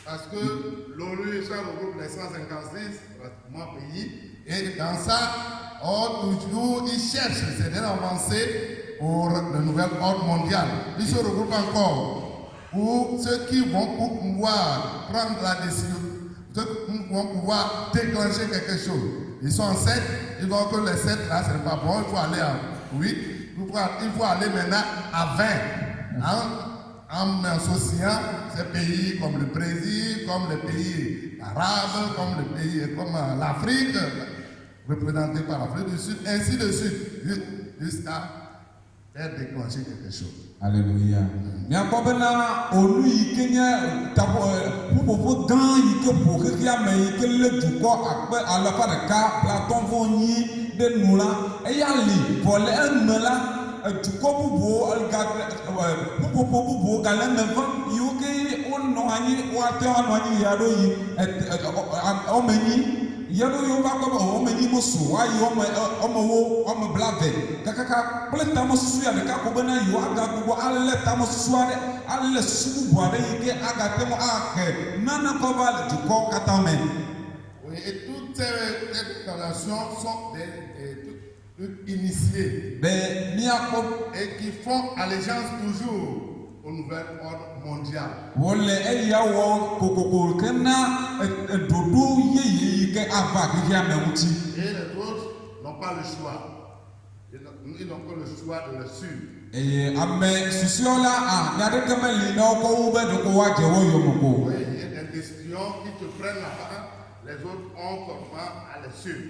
Parce que l'ONU, ça regroupe les 156 pratiquement pays. Et dans ça, toujours, ils cherchent ces avancées pour le nouvel ordre mondial. Ils se regroupent encore pour ceux qui vont pouvoir prendre la décision, ceux qui vont pouvoir déclencher quelque chose. Ils sont en 7, ils vont que les 7 là, ce n'est pas bon, il faut aller à 8, il faut aller maintenant à 20. En associant ces pays comme le Brésil, comme les pays arabes, comme les pays comme l'Afrique, représentés par l'Afrique du Sud, ainsi de suite, jusqu'à faire déclencher quelque chose. Alléluia. Miakpɔ bena onu yi ke nye ƒuƒoƒo gã yi ke ƒo xexea me yi ke lé dukɔ akpe 128 ɖe nu la, eya li vɔ le eme la. Dukɔ bubuwo ƒuƒoƒo bubuwo gale eme vem yiwo ke wonɔ anyi woate ŋu anɔ anyi ya ɖo yi wɔme nyi ya ɖo yiwo va kpɔ be wɔme nyi mesu woayi wɔme blave kakaka kple tamesusu ya ɖeka ko bena yiwo agagbugbɔ alé tamesusu aɖe alé susu bubu aɖe yi ke agate ŋu ahe nane kɔ va le dukɔ katã me. Et toutes ces déclarations sont initiés et qui font allégeance toujours au nouvel ordre mondial. Et les autres n'ont pas le choix. Ils n'ont que le choix de le suivre. Oui, il y a des décisions qui te prennent là-bas, les autres ont comment à les suivre.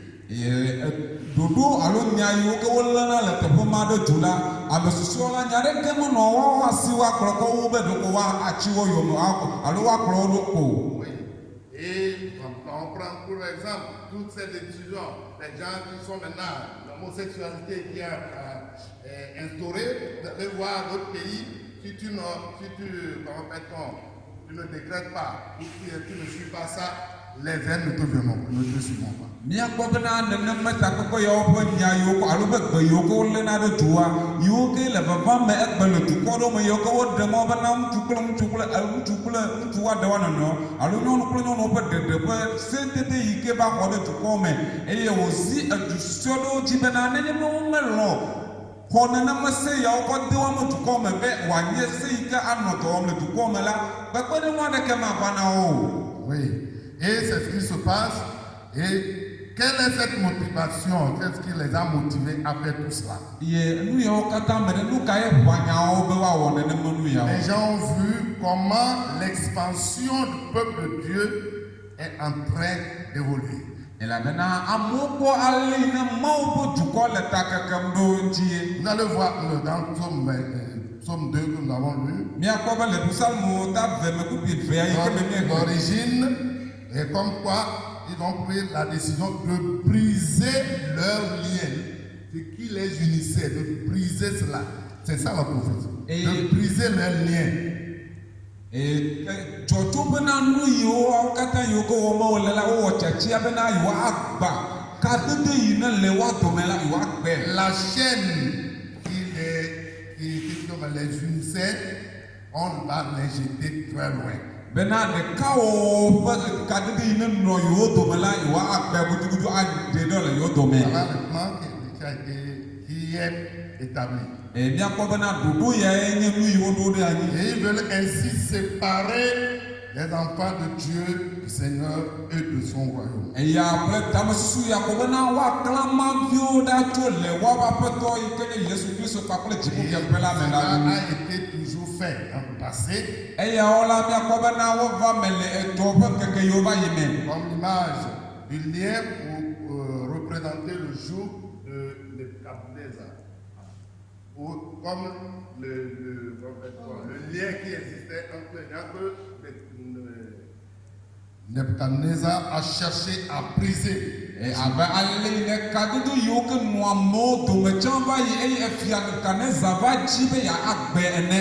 Dodo alo nya yiwo ke wolena le teƒe ma ɖe du la ame susuewo la nya ɖeke menɔ woawo asi woakplɔ kɔ wo be ɖeko woatsi wo yome alo woakplɔ wo ɖo o. Et on prend pour exemple toutes ces décisions, les gens qui sont maintenant l'homosexualité qui est instaurée, d'aller voir d'autres pays, si tu ne décrètes pas, ou si tu ne suis pas ça, les aides ne te viendront, ne te suivront pas. Miakpɔ bena nenema takpekpe yawo ƒe nya yiwo ko alo be gbe yiwo ke wolena ɖe dua yiwo ke le vava me egbe le dukɔ ɖewo me yiwo ke woɖe mɔ bena ŋutsu kple ŋutsu woaɖe wo nɔnɔewo alo nyɔnu kple nyɔnuwo ƒe ɖeɖe ƒe sedede yi ke va xɔ ɖe dukɔ me eye wòzi edu susue ɖewo dzi bena nenye be womelɔ xɔ nenema se yawo kɔ de woame dukɔ me be wòanye se yi ke anɔ dɔ wɔm le dukɔ me la kpekpeɖeŋu aɖeke mava na wo. Oui, et c'est ce qui se passe. Et quelle est cette motivation? Qu'est-ce qui les a motivés à faire tout cela? Les gens ont vu comment l'expansion du peuple de Dieu est en train d'évoluer. Vous allez voir dans Psaume 2 que nous avons lu. L'origine est comme quoi ils ont pris la décision de briser leur lien, ce qui les unissait, de briser cela. C'est ça la prophétie. De briser leur lien. Et la chaîne qui les unissait, on va les jeter très loin. Bena ɖekawo ƒe kaɖiɖi ne nɔ yewo dome la yewo akpɛ gudugudu aɖe ɖe le yewo dome. Voilà le plan qui est établi. Miakpɔ bena ɖoɖo yae nye nu yiwo ɖo ɖe anyi. Et ils veulent ainsi séparer les enfants de Dieu, du Seigneur et de son royaume. Eya kple tamesusu ya ko bena woaklã maviwo ɖa tso le woaƒe aƒetɔ yi ke nye Yesu Kristo kpakple dziƒofiaƒe la me la ŋu. Ça a été toujours fait dans le passé. Eyawo la miakpɔ bena wova me le etɔ ƒe ŋkeke yiwo va yi me. Comme l'image du lien pour représenter le jour de Nebuchadnezzar. Comme le lien qui existait entre Nebuchadnezzar a cherché à briser. Et abe ale ne kadodo yiwo ke nɔ amewo dome tsã va yi eye efia Nebuchadnezzar va dzi be yeagbe ene.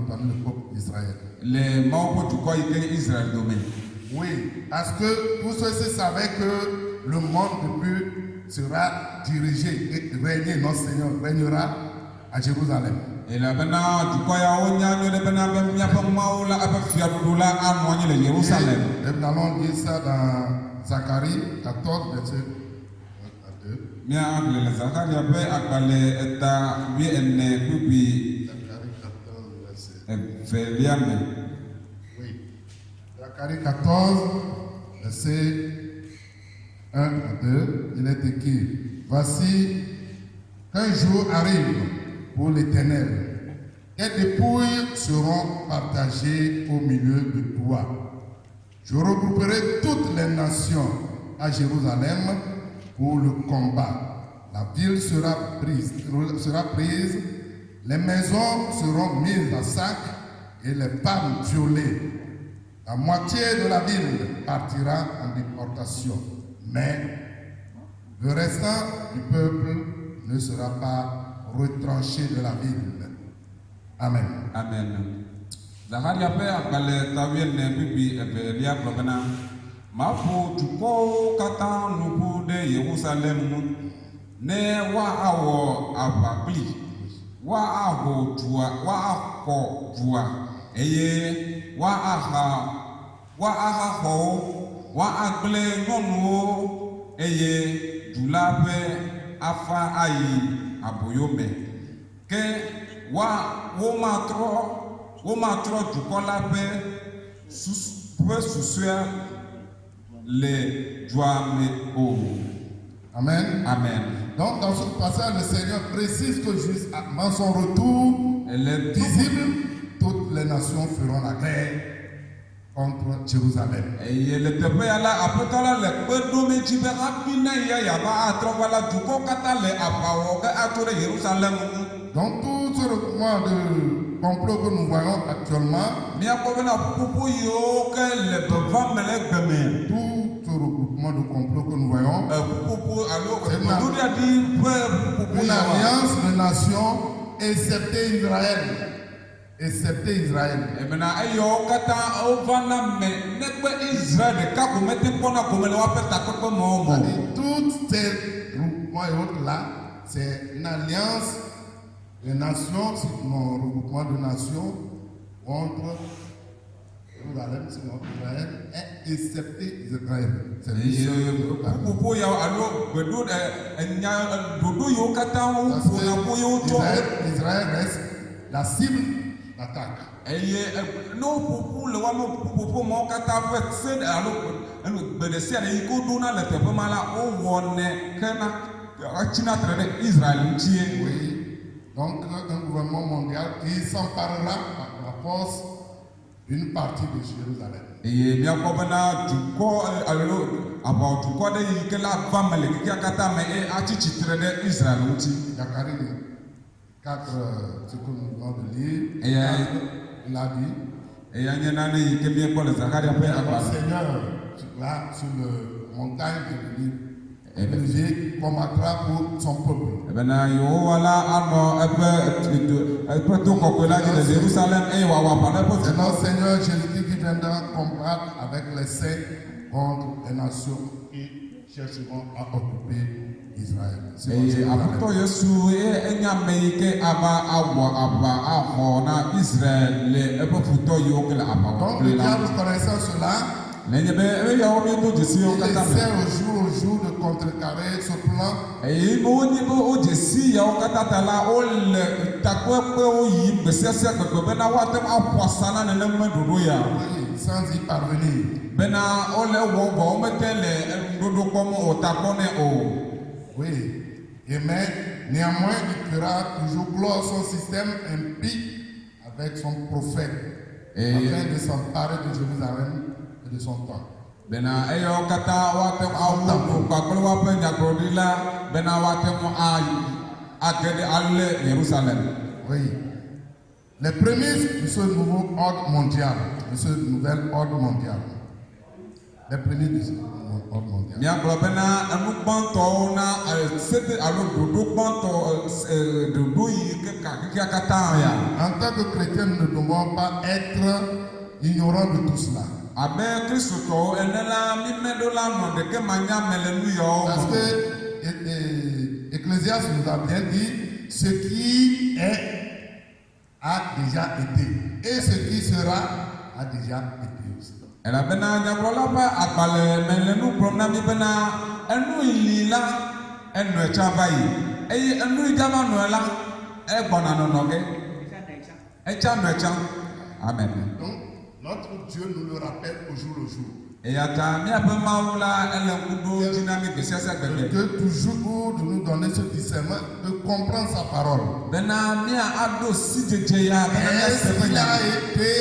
parmi le peuple d'Israël. Le mawo dukɔ yi ke Israel dome. Oui, parce que tous ceux-ci savaient que le monde depuis sera dirigé et régné, notre Seigneur régnera à Jérusalem. Elabena dukɔ yawo nya nyo ɖe bena be míaƒe Mawu la eƒe fiaɖuɖu la anɔ anyi le Yerusalem. Et nous allons lire ça dans Zacharie 14, verset 2. Míagblẽ le Zacharia ƒe agbalẽ eta wuiene kpukpui Zacharie 14, verset evelia me. Oui. Zacharie 14, verset 1 à 2, il est écrit, voici qu'un jour arrive pour l'Éternel, tes dépouilles seront partagées au milieu de toi. Je regrouperai toutes les nations à Jérusalem pour le combat. La ville sera prise, les maisons seront mises à sac et les palmes violées. La moitié de la ville partira en déportation, mais le restant du peuple ne sera pas retranché de la ville. Amen. Amen. Zacharia ƒe agbalẽ eta wuiene kpukpui evelia gblɔ bena maƒo dukɔwo katã nu ƒu ɖe Yerusalem ŋu ne woawɔ aʋa kpli, woaxɔ dua eye woaxa xɔwo, woagblẽ nyɔnuwo eye du la ƒe afa ayi aboyo me. Ke womatrɔ dukɔ la ƒe susue le dua me o. Amen. Amen. Donc dans ce passage, le Seigneur précise que jusqu'à son retour visible, toutes les nations feront la guerre contre Jérusalem. Eye le teƒe ya la aƒetɔ la le kpe ɖom edzi be hafi ne ya yava atrɔ va la dukɔ katã le aʋa wɔ ge atso ɖe Yerusalem ŋu. Donc tout ce regroupement de complot que nous voyons actuellement, Míakpɔ bena ƒuƒoƒo yiwo ke le beva me le gbe me. tout ce regroupement de complot que nous voyons, Ƒuƒoƒo alo gbeɖoɖiaɖi ƒe ƒuƒoƒo une yawoa. alliance de nations excepté Israël. Excepté Israël. Ebena eyawo katã wova na me negbe Israel ɖeka ko mete kpɔna gome le woaƒe takpekpe mewo me. C'est-à-dire, toutes ces groupements et autres là, c'est une alliance des nations, c'est un regroupement de nations contre Jérusalem, sinon Israël, est excepté Israël. C'est Ƒuƒoƒo yawo alo gbeɖo ɖoɖo yiwo katã woƒona ƒo yewo tsɔ. Israël reste la cible d'attaque. Eye ne woƒoƒu le woame ƒuƒoƒo mawo katã ƒe se alo gbe ɖe sia ɖe yi ke woɖona le teƒe ma la wowɔnɛ hena atsina tre ɖe Israel ŋutie. Oui. Donc un gouvernement mondial qui s'emparera par la force d'une partie de Jérusalem. Eye míakpɔ bena dukɔ alo aʋawɔdukɔ ɖe yi ke la va me le kekea katã me eye atsi tsitre ɖe Israel ŋuti. Zacharie 4, ce que nous venons de lire, il a dit, Eya nye nane yi ke míekpɔ le Zacharia ƒe le agbalẽ. Seigneur, là, sur la montagne de l'Élysée, combattra pour son peuple. Ebena Yehowa la anɔ eƒe to kɔkɔe la dzi le Yerusalem eye wòawɔ aʋa ɖe eƒe C'est dukɔ. notre Seigneur Jésus-Christ qui viendra combattre avec les saints contre les nations qui chercheront à occuper Israël. C'est notre Eye Seigneur. aƒetɔ Yesu ye enye ame yi ke ava awɔ aʋa axɔ na Israel le eƒe futɔ yiwo ke le aʋa Donc wɔm le kple la. diable connaissant cela, Nenye be eyawo míedo dzesiwo il katã me. essaie au jour de contrecarrer ce plan. Eye be wonye be wo dzesi yawo katã ta la wole takpekpewo yim gbe sia sia gbegbe bena woate ŋu aƒo asa na nenem ɖoɖo ya. Oui, sans y parvenir. Bena wole wɔm vɔ womete le ɖoɖo kpɔm o takpɔ nɛ o. Oui. Et mais néanmoins, il fera toujours gloire son système impie avec son prophète, afin de s'emparer de Jérusalem et de son temps. Bena eyawo katã woate ŋu awu kpakple woaƒe nyagblɔɖila bena woate ŋu age ɖe alé Yerusalem. Oui. Les prémices de ce nouveau ordre mondial, de ce nouvel ordre mondial. Les prémices de ce ordre mondial. Miagblɔ bena enugbãtɔwo na sede alo ɖoɖo gbãtɔ ɖoɖo yi ke kakekea katã ya. En tant que chrétien, nous ne devons pas être ignorants de tout cela. Abe kristotɔwo ene la mímeɖo la nɔ ɖeke manyame le nu yawo Parce me. que Ecclésiaste nous a bien dit, ce qui est a déjà été. Et ce qui sera a déjà été aussi. Elabena nyagblɔla ƒe agbalẽ me le nu gblɔm na mi bena enu yi li la enɔe tsã va yi eye enu yi dza va nɔe la egbɔna nɔnɔ ge etsa nɔe tsã. Amen. Donc, notre Dieu nous le rappelle au jour le jour. Eya ta míaƒe Mawu la ele ŋku ɖo dzi na mi gbe sia sia gbe. Que toujours de nous donner ce discernement, de comprendre sa parole. Bena mía aɖo si dzedze ya bena Est-ce míase ƒe qu'il nya. a été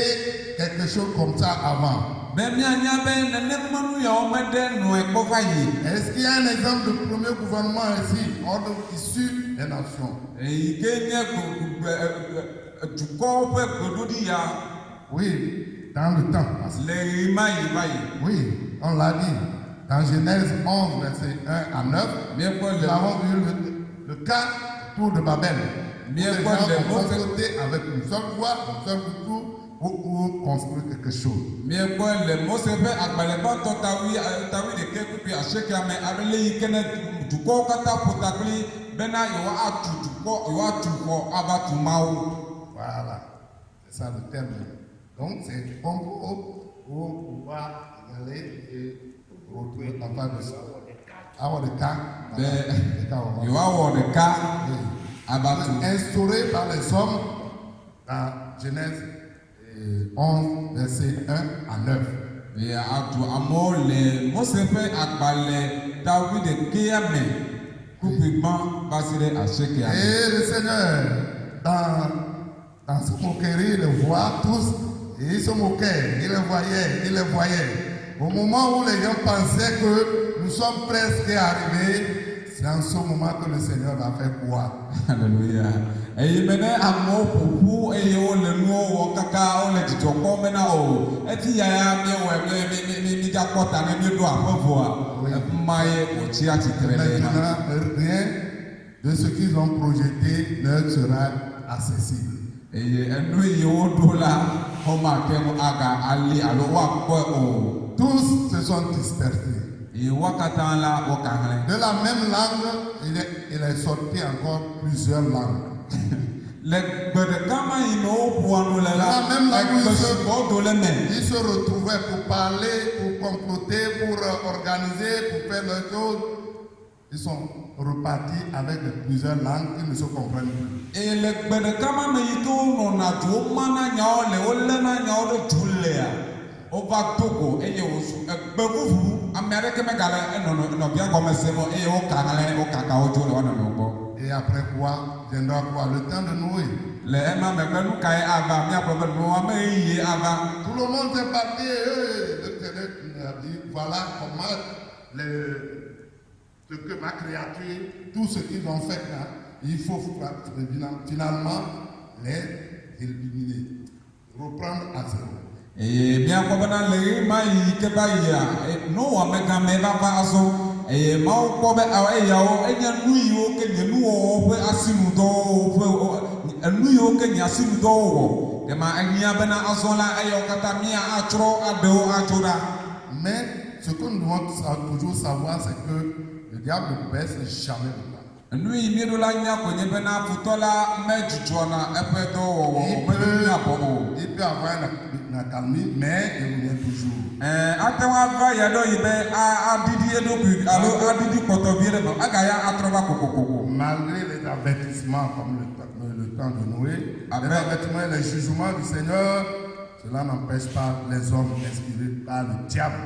quelque chose comme ça avant? Be míanya be nenema nu yawo meɖe nɔe gbɔ va yi. Est-ce qu'il y a un exemple de premier gouvernement ici, ordre issu des nations? Eyi ke nye dukɔwo ƒe gbeɖoɖi ya Oui, dans le temps. le ɣi ma yi va yi. Oui, on l'a dit. Dans Genèse 11, verset 1 à 9, Míekpɔ nous le avons vu le cas tour de Babel. Où les gens ont confronté avec une seule voix, une seule couture, pour construire quelque chose. Míekpɔ le Mose ƒe agbalẽgbãtɔ tawi ɖeke kpukpui asiekea me ale yi ke ne dukɔwo katã ƒo ta kpli bena yewoatu dukɔ yewoatu xɔ ava tu Mawu. Voilà, c'est ça le terme. Donc c'est bon pour pouvoir aller et retrouver la part de ça. Avoir des cas. Be yewoawɔ ɖeka ava tu. Instauré par les hommes dans Genèse 11, verset 1 à 9. Ye atu amewo le Mose ƒe agbalẽ tawi ɖekea me kpukpui gbã va se ɖe asiekea me. Et le Seigneur, dans ce moquerie, il les voit tous, et ils se moquaient, il les voyait. Au moment où les gens pensaient que nous sommes presque arrivés, c'est en ce moment que le Seigneur va faire quoi? Alléluia. Eye me ne amewo ƒoƒu eye wole nuwo wɔ kaka wole dzidzɔ kpɔm bena o eti yaya míewɔe mígakpɔ ta ne míeɖo aƒe voa efuma ye wòtsi atsitre le yina. Maintenant, rien de ce qu'ils ont projeté ne sera accessible. Eye enu yi woɖo la xɔmate ŋu aga ali alo woakpɔe o. Tous se sont dispersés. Eye wo katã la wo kahlẽ. De la même langue, il est sorti encore plusieurs langues. Le gbe ɖeka ma yi me woƒoa nu le la egbe sugbɔ do le me. Ils se retrouvaient pour parler, pour comploter, pour organiser, pour faire leurs choses. Ils sont repartis avec plusieurs langues qui ne se comprennent plus. Eye le gbe ɖeka ma me yi ke wonɔna du womana nyawo le wolena nyawo ɖe du lea wova Togo eye wozu egbe ʋuʋu ame aɖeke megale nɔvia gɔme se mo eye wokaka wo tso le wo nɔnɔewo gbɔ. Et après quoi viendra quoi? Le temps de Noé. Le ema megbe nu kae ava míagblɔ be Noa me ɣeyiɣi ava. Tout le monde est parti. L'Éternel a dit voilà comment ce que ma créature, tout ce qu'ils ont fait là, il faut finalement les éliminer, reprendre à zéro. Eye míakpɔ bena le ɣe ma yi ke va yia Noa megame va va azɔ eye Mawu kpɔ be eyawo enye nu yiwo ke nye nuwɔwɔ ƒe asinudɔwo ƒe enu yiwo ke nye asinudɔwo wɔ. Dema ehiã bena azɔ la eyawo katã mía atsrɔ̃ aɖewo atso ɖa. Mais ce que nous devons toujours savoir, c'est que le diable ne baisse jamais le pas. Nu yi míeɖo la nya ko nye bena futɔ la medzudzɔna eƒe dɔwɔwɔ meɖo míabɔ o. Il peut avoir une accalmie, mais il revient toujours. Ate ŋu ava ya ɖo yi be adidi eɖokui alo adidi kpɔtɔvi ɖe me agaya atrɔ va kokokoko. Malgré les avertissements comme le temps de Noé, les avertissements et les jugements du Seigneur, cela n'empêche pas les hommes inspirés par le diable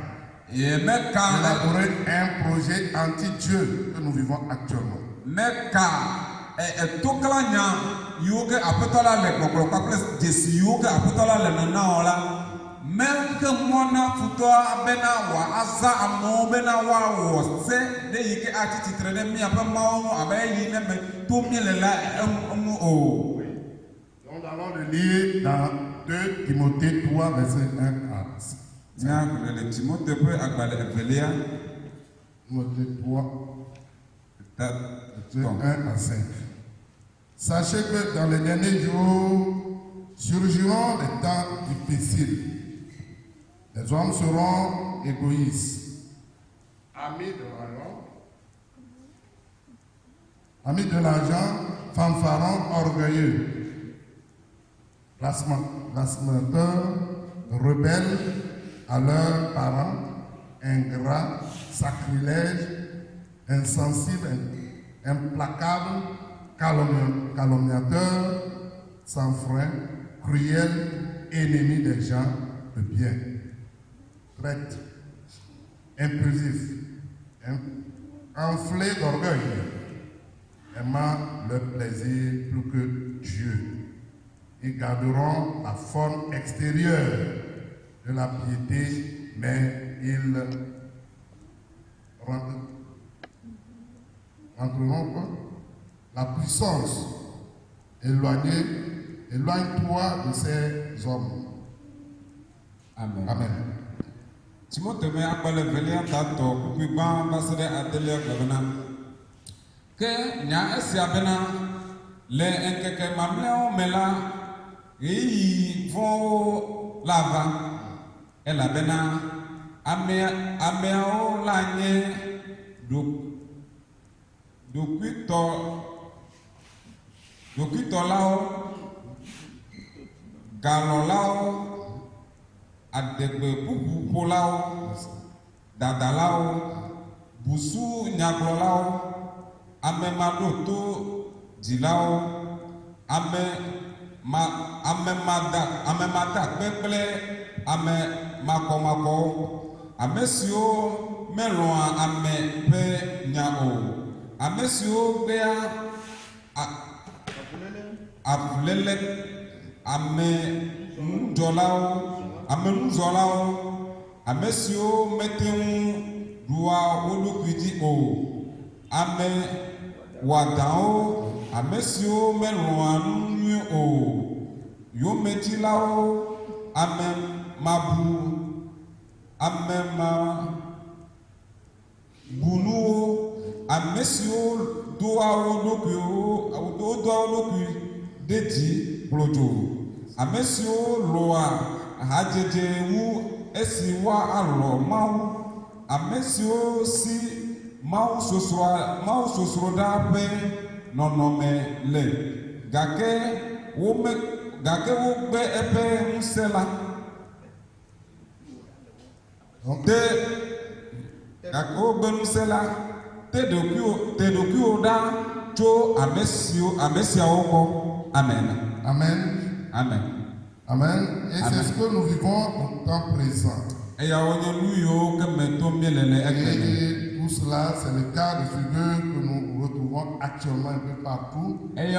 d'élaborer un projet anti-Dieu que nous vivons actuellement. Toklanya yiwo ke aƒetɔ la le gbɔgblɔ kpakple dzesi yiwo ke aƒetɔ la le nana wɔ la meke mɔ na futɔa bena wòaza amewo bena woawɔ se ɖe yi ke atsi tsitre ɖe míaƒe Mawu ŋu abe eyi ne me to míele la eŋu o. Donc nous allons le lire dans 2 Timothée 3, verset 1 à 6. Míagblɔ le Timote ƒe agbalẽ evelia Timothée 3, peut-être. 1 à 5. Sachez que dans les derniers jours surgiront des temps difficiles. Les hommes seront égoïstes, amis de l'argent, fanfarons, orgueilleux, blasphémateurs, rebelles à leurs parents, ingrats, sacrilèges, insensibles, implacables, calomniateurs, sans frein, cruels, ennemis des gens de bien, traîtres, impulsifs, enflés d'orgueil, aimant leur plaisir plus que Dieu. Ils garderont la forme extérieure de la piété, mais ils rentreront quoi? La puissance. Éloigne-toi de ces hommes. Amen. Amen. Timothée me akpale velia tato kukui gba basere adelia gbebena. Ke nya esia bena le enkeke mamleo me la ɣeyiɣi vɔ̃wo la va elabena ameawo la nye ɖokuitɔlawo, galɔlawo, adegbe bubu ƒolawo, dadalawo, busu nyagblɔlawo, amemaɖoto dzilawo, amemadakpe kple ame makɔmakɔwo, ame siwo melɔ̃a ame ƒe nya o, ame siwo gbea avuléle, ame nuzɔlawo, ame siwo mete ŋu ɖua wo ɖokui dzi o, ame wɔadãwo, ame siwo melɔ̃a nu nyui o, yomedzilawo, ame mabunuwo, ame siwo doa wo ɖokui ɖe dzi kplodzo, ame siwo lɔ̃a hadzedze wu esi woalɔ Mawu, ame siwo si Mawu sosro ɖa ƒe nɔnɔme le, gake wogbe eƒe ŋusẽ la. Gake wogbe ŋusẽ la, te ɖokuiwo ɖa tso ame siawo gbɔ. Amen. Amen. Amen. Amen. Et c'est ce que nous vivons au temps présent. Et tout cela, c'est le cas de figure que nous retrouvons actuellement un peu partout. Et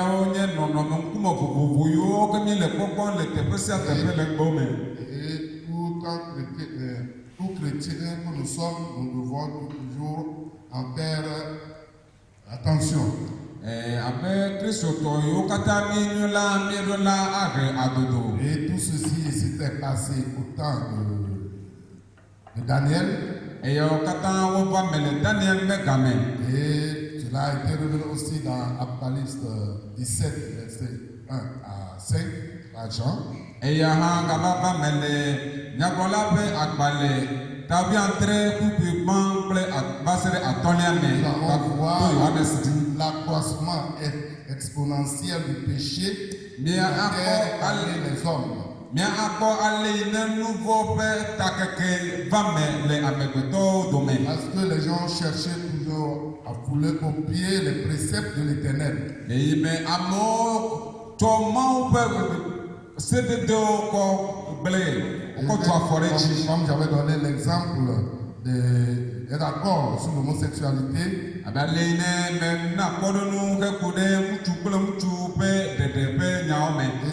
tout chrétien que nous sommes, nous devons toujours en faire attention. Et tout ceci s'était passé au temps de Daniel. Et cela a été révélé aussi dans Apocalypse 17, verset 1 à 5, à Jean. Et l'accroissement exponentiel du péché qui a les hommes. Parce que les gens cherchaient toujours à fouler au pied les préceptes de l'Éternel. Comme j'avais donné l'exemple des accords sur l'homosexualité, et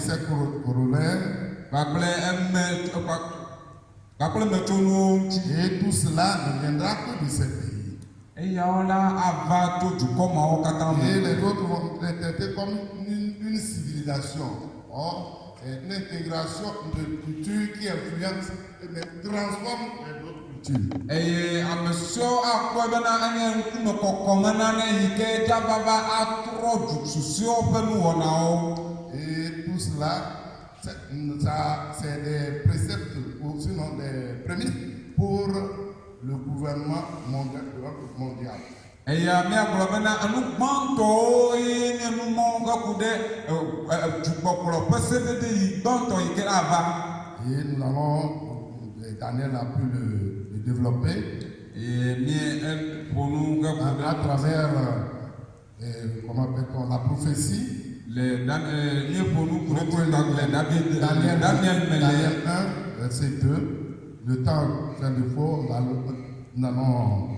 ses corollaires, et tout cela ne viendra que de ces pays. Et les autres vont les traiter comme une civilisation. Or, c'est une intégration de cultures qui influence et transforme les autres cultures. Et amesio akwa bana anya nkuno kokomana na yike tababa atro jususio penu wonao. Et tout cela, c'est des préceptes, ou sinon des prémices pour le gouvernement mondial. Et ya mi aglobena anu banto e nu monga kude jukokolo pesete de banto yike ava. Et nous allons, Daniel a pu le développer. Et pour nous à travers, comment appelle-t-on, la prophétie. Daniel 1, verset 2. Le temps fait défaut, nous allons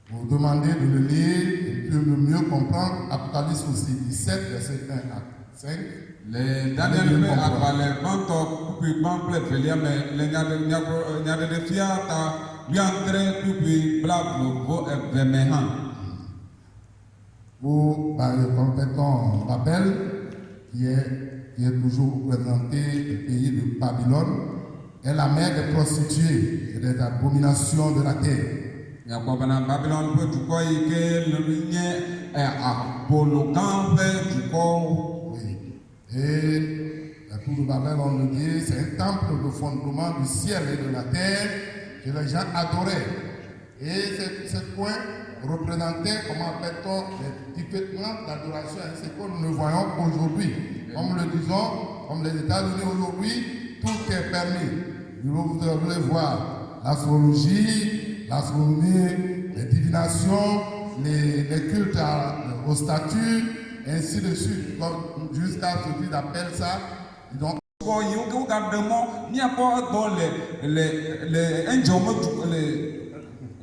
vous demander de le lire et de mieux comprendre. Apocalypse aussi 17, verset 1 à 5. Le Daniel me appelle banto puis banple felia me le nyade de fiata biantre puis blablo vemehan. Ou par le compétent Babel, qui est toujours représenté le pays de Babylone, est la mère des prostituées et des abominations de la terre. Babylone peut tout quoi que le ligne est à Bolocan du corps. Oui. Et la tour de Babel, on le dit, c'est un temple de fondement du ciel et de la terre que les gens adoraient. Et ce point représentait, comment appelle-t-on, les différentes d'adoration, c'est ce que nous ne voyons aujourd'hui. Comme le disons, comme les États-Unis aujourd'hui, tout est permis. Vous devez voir l'astrologie, l'astronomie, les divinations, les cultes aux statues, ainsi de suite. Jusqu'à ce qu'ils appellent ça. Donc,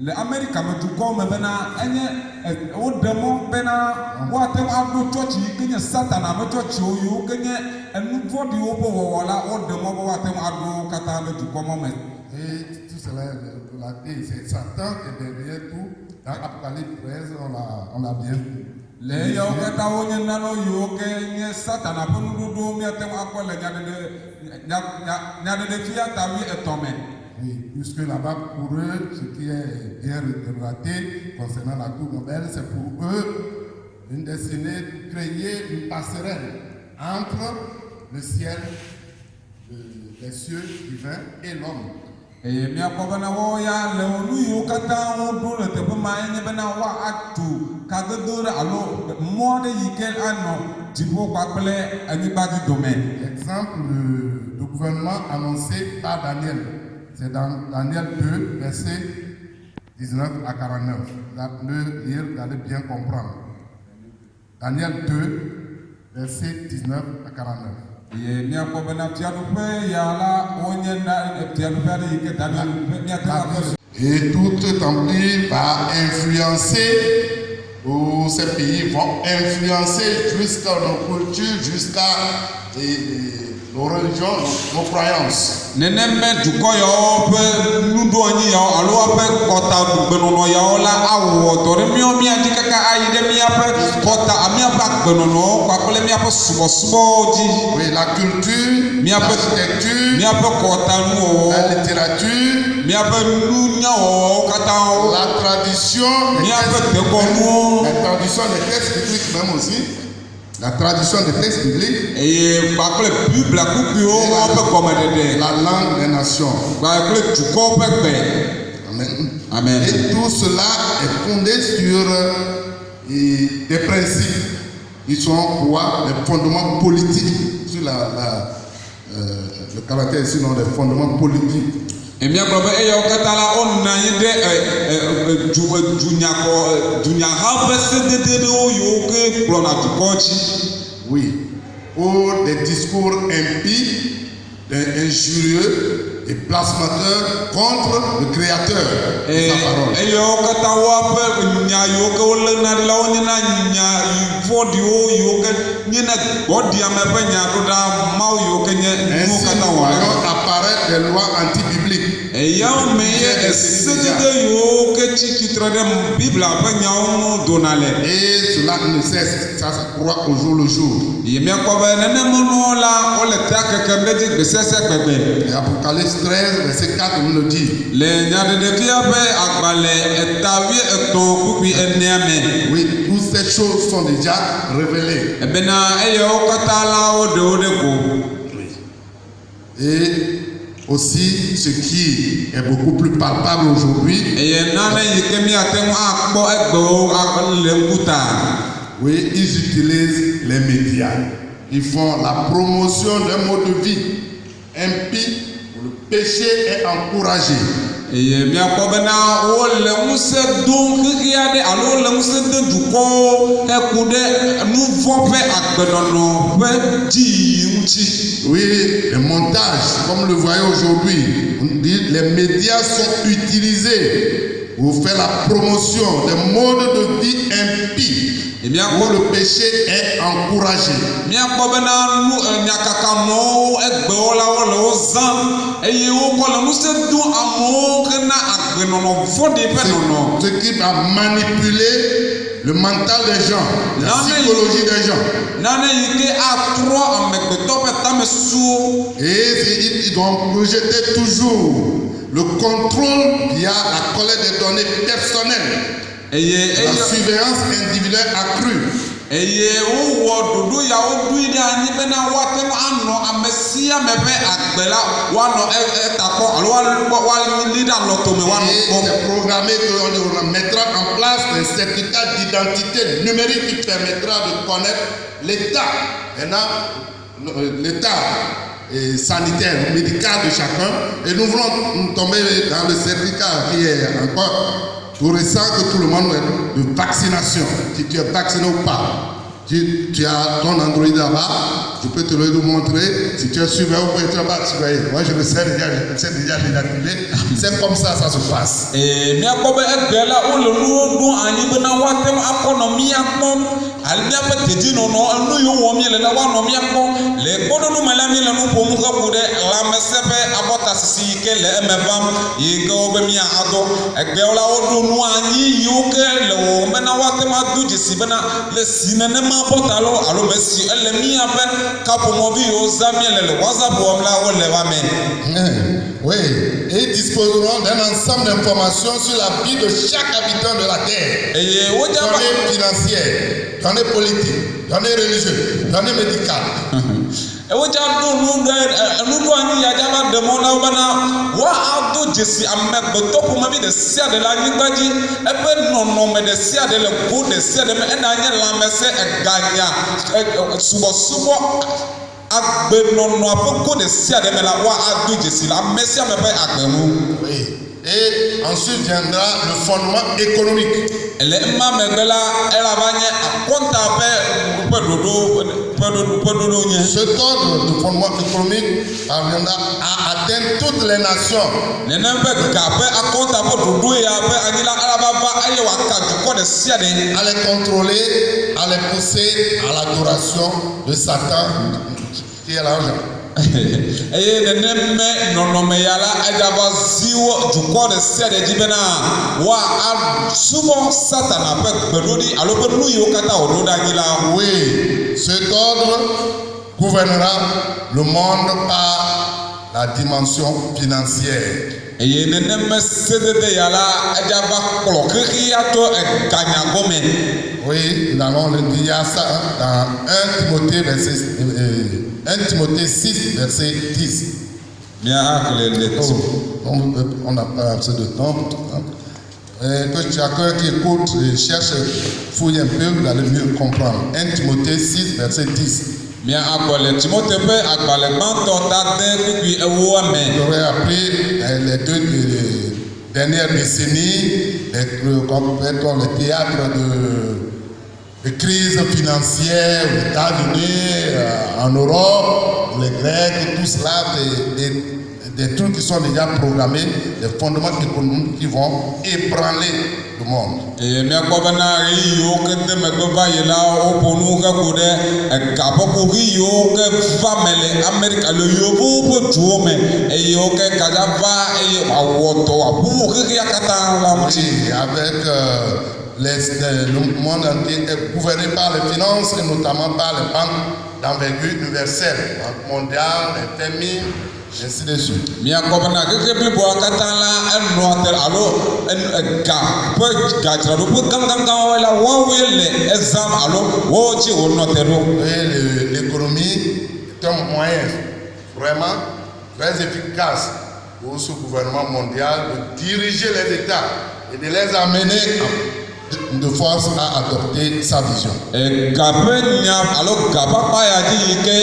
le Amérique me tout comme bena enye o demo bena wa tem abdo church kenye satana me church yo kenye enu fodi o bo wala o demo wa tem abdo kata me tout comme me. Et tout cela c'est Satan qui est derrière tout. Dans Apocalypse 13 on l'a bien vu. Le yo kata o nye nano yo kenye satana ponu do mi tem akole nyade de fiata wi etome. Oui, puisque là-bas, pour eux, ce qui est bien relaté concernant la tour Babel, c'est pour eux une destinée de créer une passerelle entre le ciel, les cieux divins et l'homme. Et mi akobana wo ya le onu yo kata wo do le te ma enye bena wa atu kagodo alo mo de yikel ano tipo paple ani ba du domaine. L'exemple du gouvernement annoncé par Daniel. C'est dans Daniel 2, verset 19 à 49. Le lire, vous allez bien comprendre. Daniel 2, verset 19 à 49. Et tout empire va influencer, ou ces pays vont influencer jusqu'à nos cultures, jusqu'à nos religions, nos croyances. Neneme dukoyo pe nudo anyi ya alo pe kota gbenono ya ola awo to re mi o mi adi kaka ayi de mi ape kota ami ape gbenono kwa kole mi ape subo ji. Oui, la culture, l'architecture, mi ape kota nu la littérature, mi ape nu nya o kata o la tradition, mi ape tekonu la tradition des textes bibliques même aussi. La tradition des textes bibliques et Bible la langue des nations. Amen. Amen. Et tout cela est fondé sur des principes. Ils sont quoi? Les fondements politiques. Sur le caractère sinon des fondements politiques. Et bien, on a oui, ou des discours impies, injurieux et blasphémateurs contre le Créateur et sa parole. Ainsi, nous voyons apparaître des lois anti-bibliques. de Bible ƒe nyawo dona le. Et cela ne cesse, ça se croit au jour le jour. Ye miakpɔ be nenemenɔwo la wole tea kekem ɖe dzi gbesese gbegbe. Et Apocalypse 13, verset 4 nous le dit. Le nyaɖeɖefia ƒe agbalẽ 13:4 me. Oui, toutes ces choses sont déjà révélées. Ebena eyawo katã la woɖewo ɖe go. Et aussi ce qui est beaucoup plus palpable aujourd'hui. Eye nane yi ke miate ŋu akpɔ egbewo le ŋkuta. Oui, ils utilisent les médias. Ils font la promotion d'un mode de vie impie où le péché est encouragé. Eye miakpɔ bena wole ŋusẽ dom xexi aɖe alo wole ŋusẽ de dukɔwo heku ɖe nu vɔ̃ ƒe agbenɔnɔ ƒe dzi ŋuti. Oui, les montages, comme le voyez aujourd'hui, on dit les médias sont utilisés pour faire la promotion des modes de vie impies où le péché est encouragé. Miakpɔ bena nu nyakakamɔwo egbewɔlawo le wo zã eye wokɔ le ŋusẽ dom amewo hena agbenɔnɔ vɔ̃ɖi ƒe nɔnɔ. Ce qui va manipuler le mental des gens, la psychologie des gens. Nane yi ke atrɔ amegbetɔ ƒe tamesuwo. Et ils doivent projeter toujours le contrôle via la collecte des données personnelles, la surveillance individuelle accrue. Eye wowɔ ɖoɖo ya woɖoe ɖe anyi bena woate ŋu anɔ ame sia ame ƒe agbe la woanɔ eta kpɔ alo woali ɖe alɔtome woanɔ kpɔm. C'est programmé qu'on mettra en place un certificat d'identité numérique qui permettra de connaître l'état, l'état sanitaire, médical de chacun. Et nous voulons tomber dans le certificat qui est encore tout récent, que tout le monde est de vaccination. Si tu es vacciné ou pas. Tu as ton Android là-bas, je peux te le montrer. Si tu es surveillé ou pas, tu n'es pas surveillé. Moi, je le sais déjà, désactivé. C'est comme ça se passe. Et miakpɔ be egbe la wole nuwo ɖo anyi bena woate ŋu akɔ nɔ miakpɔm ali miaƒe dedienɔnɔ enu yiwo wɔm miele la woanɔ miakpɔ le kpɔɖoɖo me la miele nu ƒom heƒo ɖe lãmesẽ ƒe abɔtasisi yi ke le eme vam yi ke wo be miaɖɔ egbewo la woɖo nu anyi yiwo ke le wɔm bena woate ŋu ado dzesi bena le si nenema bɔta alo me si ele miaƒe kaƒomɔvi yiwo zã miele le WhatsApp wɔm la wole wa me. Oui, et ils disposeront d'un ensemble d'informations sur la vie de chaque habitant de la terre. Données financières, données politiques, données religieuses, données médicales. Wodza do nuɖo anyi ya dzava ɖemɔ na wo bena woado dzesi amegbetɔ ƒomevi ɖe sia ɖe le anyigba dzi eƒe nɔnɔme ɖe sia ɖe le go ɖe sia ɖe me ena nye lãmesẽ eganya subɔsubɔ agbenɔnɔa ƒe go ɖe sia ɖe me la woado dzesi le ame sia ame ƒe agbe ŋu. Et ensuite viendra le fondement économique. Le ema megbe la elava nye akɔnta ƒe ɖoɖo nye. Cet ordre de fondement économique parviendra à atteindre toutes les nations. Nenem ƒe ga ƒe akɔnta ƒe ɖoɖo ya ƒe anyila elava va eye wòaka dukɔ ɖe sia ɖe. À les contrôler, à les pousser à l'adoration de Satan qui est l'argent. Eye neneme nɔnɔme ya la edzava ziwo dukɔ ɖe sia ɖe dzi bena woasubɔ Satana ƒe gbeɖoɖi alo ƒe nu yiwo katã wòɖo ɖe anyi la. Oui, cet ordre gouvernera le monde par la dimension financière. Eye neneme sedede ya la edzava kplɔ xexia to eganya gɔme. Oui, nous allons le dire ça dans 1 Timothée 6, verset 10. On n'a pas assez de temps. Que chacun qui écoute et cherche, fouille un peu, vous allez mieux comprendre. 1 Timothée 6, verset 10. Vous aurez appris les deux dernières décennies, les théâtres de crise financière aux États-Unis, en Europe, les Grecs, tout cela, des trucs qui sont déjà programmés, des fondements économiques qui vont ébranler le monde. Et miakpɔ bena ɣeyiwo ke de megbe va yi la woƒo nu heko ɖe egabɔƒoƒi yiwo ke va me le Amerika le yevuwo ƒe duwo me eye wo ke gadza va eye wòawɔ dɔ wòaƒuƒu xexea katã la ŋuti. Oui, avec le monde entier est gouverné par les finances et notamment par les banques d'envergure universelle, Banque mondiale, les FMI, ainsi de suite. Miakpɔ bena xexe bliboa katã la enɔa te alo ga ƒe gadzraɖoƒe gãgãgãwo la woawoe le ezãm alo woawo dzi wònɔ te ɖo. Et l'économie est un moyen vraiment très efficace pour ce gouvernement mondial de diriger les États et de les amener de force à adopter sa vision. Gaƒe nya alo gaƒakpa ya dzi yi ke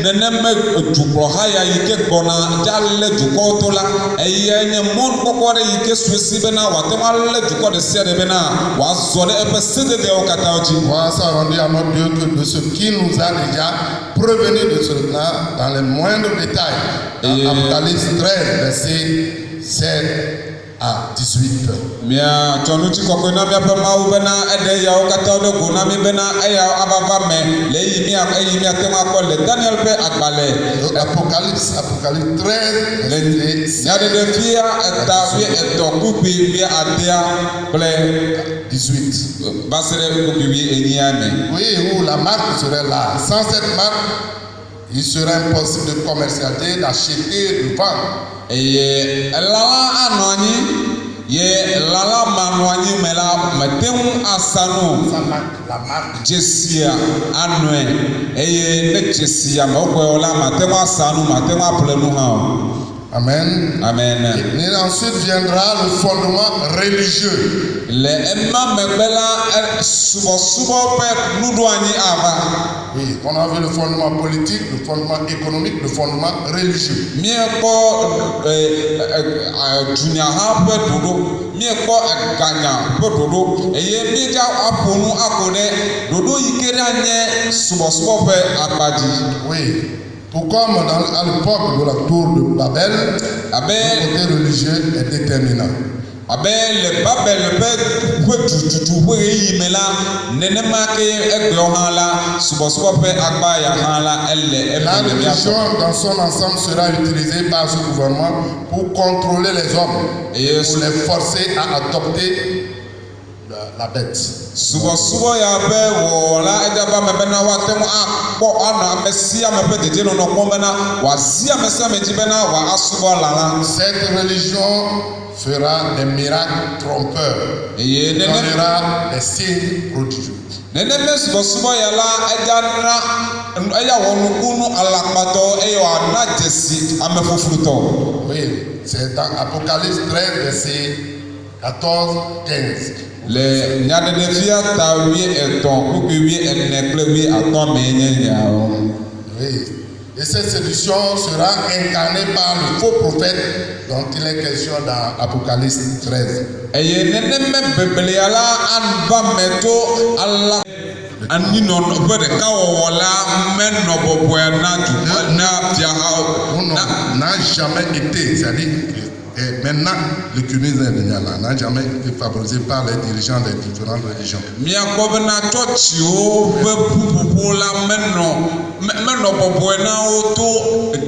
neneme dukplɔha ya yi ke gbɔna dza lé dukɔwo to la eye nye mɔnukpɔkpɔ ɖe yi ke suesi bena wòate ŋu alé dukɔ ɖe sia ɖe bena wòazɔ ɖe eƒe sededewo katãwo dzi. Grâce à rendu à notre Dieu que de ce qui nous a déjà prévenu de cela dans les moindres détails. Dans Apocalypse 13, verset 7 à 18. Mia tsɔnutsi kɔkɔe na miaƒe Mawu bena eɖe yawo katã ɖe go na mi bena eyawo avava me le eyi miate ŋu akpɔ le Daniel ƒe agbalẽ. Apocalypse 13, verset Nyaɖeɖefia eta wuietɔ̃ kpukpui wuiadea kple 18. va se ɖe kpukpui wuienyia me. Oui, où la marque serait là. Sans cette marque, il serait impossible de commercialiser, d'acheter, de vendre. Eye elala anɔ anyi ye elala manɔ anyi me la mete ŋu asa nu Sa marque, la marque. dzesia anɔe eye ne dzesia me wokɔe o la mate ŋu asa nu mate ŋu aƒle nu hã o. Amen. Amen. Et ensuite viendra le fondement religieux. Le ema megbe la subɔsubɔ ƒe nuɖoanyi ava. Oui, on a vu le fondement politique, le fondement économique, le fondement religieux. Miekpɔ dunyaha ƒe ɖoɖo, miekpɔ ganya ƒe ɖoɖo eye míedza aƒo nu ako ɖe ɖoɖo yi ke ɖa nye subɔsubɔ ƒe akpadzi. Oui, tout comme à l'époque de la tour de Babel, le côté religieux est déterminant. Abe le Babel ƒe tututu ƒe ɣeyiɣi me la nenema ke egbewo hã la subɔsubɔ ƒe akpa ya hã la ele La religion dans son ensemble sera utilisée par ce gouvernement pour contrôler les hommes et pour les forcer à adopter la bête. Subɔsubɔ ya ƒe wɔwɔ la edzaba me bena woate ŋu akpɔ anɔ ame sia ame ƒe dedienɔnɔ kpɔm bena wòazi ame sia ame dzi bena wòasubɔ lã la. Cette religion fera des miracles trompeurs. Eye Il donnera des signes prodigieux. neneme subɔsubɔ ya la eya wɔ nukunu alakpatɔ eye wòana dzesi ame fuflutɔ. Oui, c'est dans Apocalypse 13, verset 14-15. Le nyaɖeɖefia ta wuietɔ̃ kpukpui wuiene kple wuiatɔ̃ mee nye yawo. Oui. Et cette séduction sera incarnée par le faux prophète dont il est question dans Apocalypse 13. Eye neneme beblia la ava me to ala aninɔnɔ ƒe ɖeka wɔwɔ la menɔ bɔbɔe na dukɔ na fiahawo. N'a jamais été, c'est-à-dire et maintenant l'œcuménisme n'a jamais été favorisé par les dirigeants des différentes religions. Miakpɔ bena tsɔtsiwo ƒe ƒuƒoƒo la menɔ bɔbɔe na wo to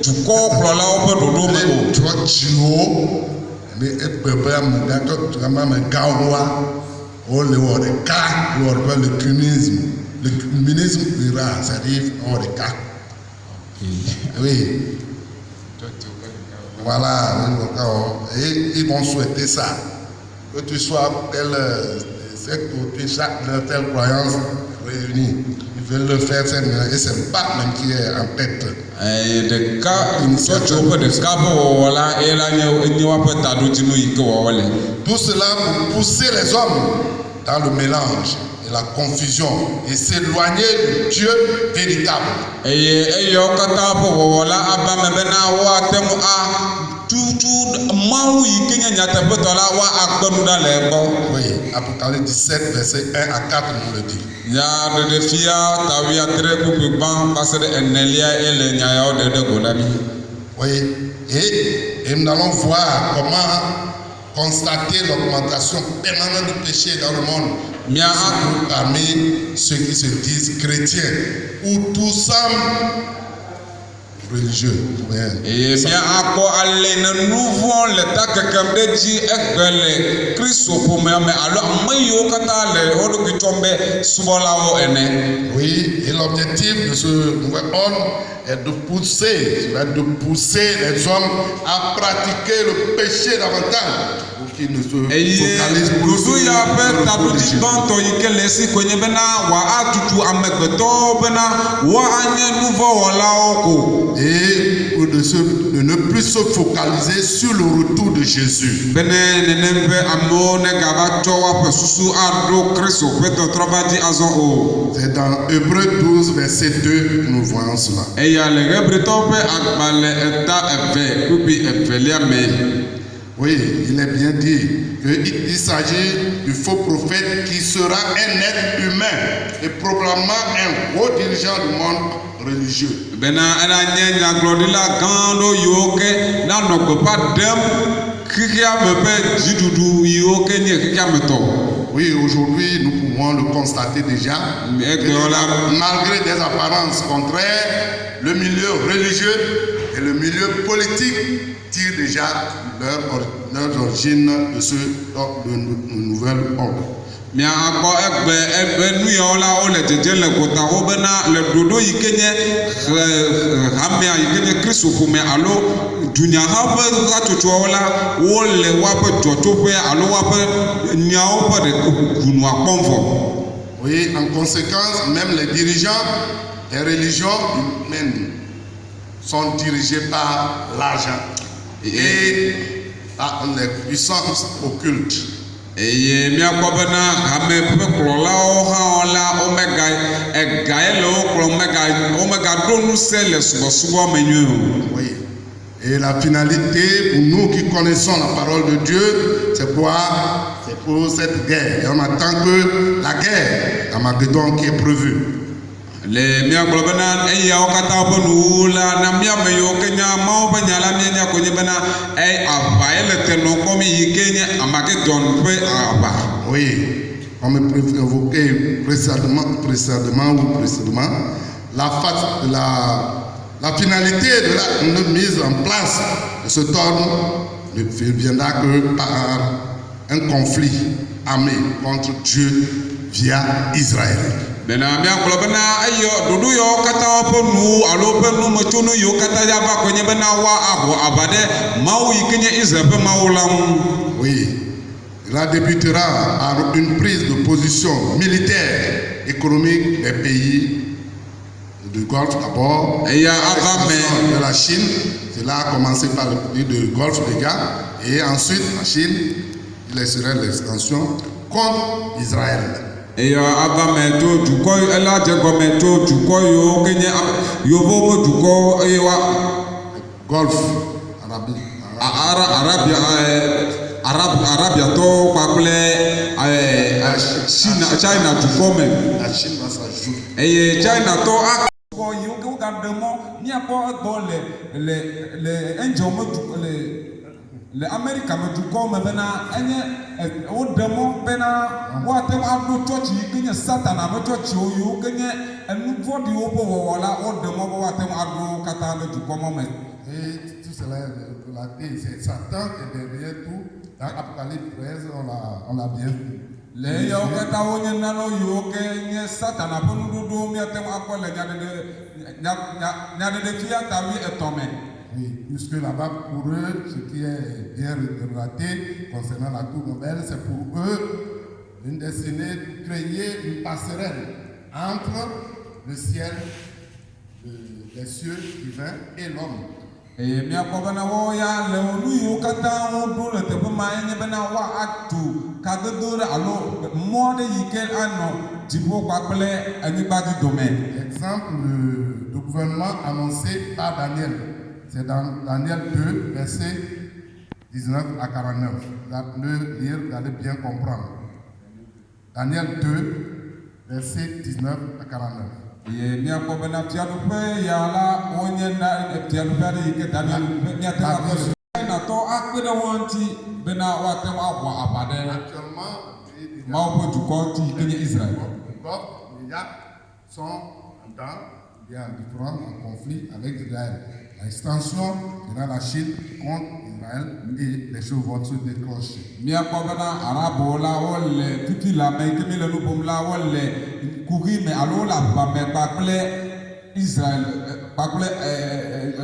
dukɔ kplɔlawo ƒe ɖoɖo me o. Tsɔtsiwo ne ekpeƒe amegãwoa wole wɔ ɖeka wɔ ɖe l'œcuménisme. L'œcuménisme ira, c'est-à-dire wɔ ɖeka. Oui. Voilà, et ils vont souhaiter ça. Que tu sois telle secte ou telle croyance réunie. Ils veulent le faire, et c'est pas même qui est en tête. Ɖeka tsɔtsiwo ƒe ɖeka ƒe wɔwɔ la eye la nye woƒe taɖodzinu yi ke wɔwɔ le. Tout cela pour pousser les hommes dans le mélange et la confusion et s'éloigner du Dieu véritable. Eye eyawo katã ƒe wɔwɔ la ava me bena woate ŋu tutu Mawu yi ke nye nyateƒetɔ la woakpe nu ɖa le egbɔ. Oui, Apocalypse 17, verset 1 à 4 nous le dit. Nyaɖeɖefia ta wuiadre kpukpui gbã va se ɖe enelia ele nya yawo ɖe go na mi. Oui, et nous allons voir comment constaté l'augmentation permanente du péché dans le monde. Mia Surtout parmi ceux qui se disent chrétiens, où tout semble religieux. et mia akɔ ale ne nouveau le takeke ɖe dzi egbe le Kristo ƒomea me alo ame yiwo katã le wo ɖokui tsɔm be subɔlawo ene. Oui, et l'objectif de ce nouvel ordre est de pousser les hommes à pratiquer le péché davantage pour qu'ils ne se focalisent plus sur Dudu ya ƒe le taɖodzi religieux. gbãtɔ yi ke le esi konye bena wòatutu amegbetɔwo bena woanye nuvɔwɔlawo ko. Et de ne plus se focaliser sur le retour de Jésus. Bene nenem be amewo ne gava tsɔ woaƒe susu aɖo Kristo ƒe tɔtrɔva dzi azɔ o. C'est dans Hébreux 12, verset 2 que nous voyons cela. Eya le Hebritɔwo ƒe agbalẽ eta eve kpukpi evelia me. Oui, il est bien dit qu'il s'agit du faux prophète qui sera un être humain et probablement un haut dirigeant du monde religieux. Bena ena nye nyagblɔɖila gã aɖewo yiwo ke nanɔ gbeƒã ɖem xexea me ƒe dziɖuɖu yiwo ke nye xexea me tɔ. Oui, aujourd'hui, nous pouvons le constater déjà. Malgré des apparences contraires, le milieu religieux et le milieu politique tirent déjà leur origine de ce nouvel ordre. Mia akpɔ egbe nu yawo la wole dzedze le gotawo bena le ɖoɖo yi ke nye hamea yi ke nye Kristo ƒomea alo dunyaha ƒe hatsotsoawo la wole woaƒe dzɔtsoƒe alo woaƒe nyawo ƒe ʋunua kpɔm vɔ. Oui, en conséquence, même les dirigeants des religions humaines sont dirigés par l'argent et par les puissances occultes. Eye miakpɔ bena hame ƒe kplɔlawo hã la omega egae le wo kplɔm omega ɖo ŋusẽ le subɔsubɔ me nyuie o. Oui. Et la finalité pour nous qui connaissons la parole de Dieu, c'est quoi? C'est pour cette guerre. Et on attend que la guerre d'Armageddon qui est prévue. Le miagblɔ bena eyawo katã ƒe nuwu la na miame yiwo ke nya Mawu ƒe nya la mienya konye bena aʋa ye le tenɔ kpɔm yi ke nye Armageddon ƒe aʋa. Oui, comme évoqué précédemment, la finalité de la mise en place de ce ordre ne viendra que par un conflit armé contre Dieu via Israël. Bena miagblɔ bena eyɔ ɖoɖo yawo katã ƒe nuwu alo ƒe numetsonu yiwo katã ya va konye bena woawɔ aʋa ɖe Mawu yi ke nye Israël ƒe Mawu la ŋu. Oui, cela débutera par une prise de position militaire, économique des pays du Golfe d'abord, de la Chine. Cela a commencé par le pays du Golfe déjà, et ensuite la Chine, il laisserait l'extension contre Israël. Eya agame to dukɔ ela dze gɔme to dukɔ yiwo ke nye yovo ƒe dukɔ eye wa Golfe Arabiatɔwo kpakple China dukɔ me. La Chine va s'ajouter. Eye Chinatɔ akɔ yiwo ke wogaɖe mɔ míakpɔ egbɔ le Angel me dukɔ le Amerika me dukɔ me bena enye woɖe mɔ bena woate ŋu aɖo tsɔtsi yi ke nye Satana ƒe tsɔtsiwo yiwo ke nye enu vɔ̃ɖiwo ƒe wɔwɔ la woɖe mɔ be woate ŋu aɖo katã ɖe dukɔ mɔ me. Et tout cela c'est Satan qui est derrière tout. Dans Apocalypse 13, on l'a bien vu. Le yawo katã wonye nanewo yiwo ke nye Satana ƒe nuɖoɖowo míate ŋu akpɔ le nyaɖeɖe fia tawi etɔ̃ me. Oui, puisque là-bas, pour eux, ce qui est bien relaté concernant la tour Nobel, c'est pour eux une destinée de créer une passerelle entre le ciel, les cieux divins et l'homme. Eye miakpɔ bena woawo ya le nu yiwo katã woɖo le teƒe ma enye bena woatu kadodo ɖe alo mɔ ɖe yi ke anɔ dziƒo kpakple anyigba dzi dome. Exemple de gouvernement annoncé par Daniel. C'est dans Daniel 2, versets 19 à 49. Vous allez lire, vous allez bien comprendre. Daniel 2, versets 19 à 49. Ye miakpɔ bena fiaɖuƒe ya la wonye fiaɖuƒe aɖe yi ke Daniel miate ŋu akpɔ le Chinatɔ akpe ɖe wo ŋuti bena woate ŋu awɔ aʋa ɖe Actuellement, Mawu ƒe dukɔ ŋuti yi ke nye Israël. les Yaks sont bien différents en conflit avec Israël. L'extension sera la Chine contre Israël et les choses vont se déclencher. Míakpɔ bena Arabowo la wole tutu la me yi ke mi le nu ƒom la wole kuɣi me alo wole aʋa me kpakple Israël kpakple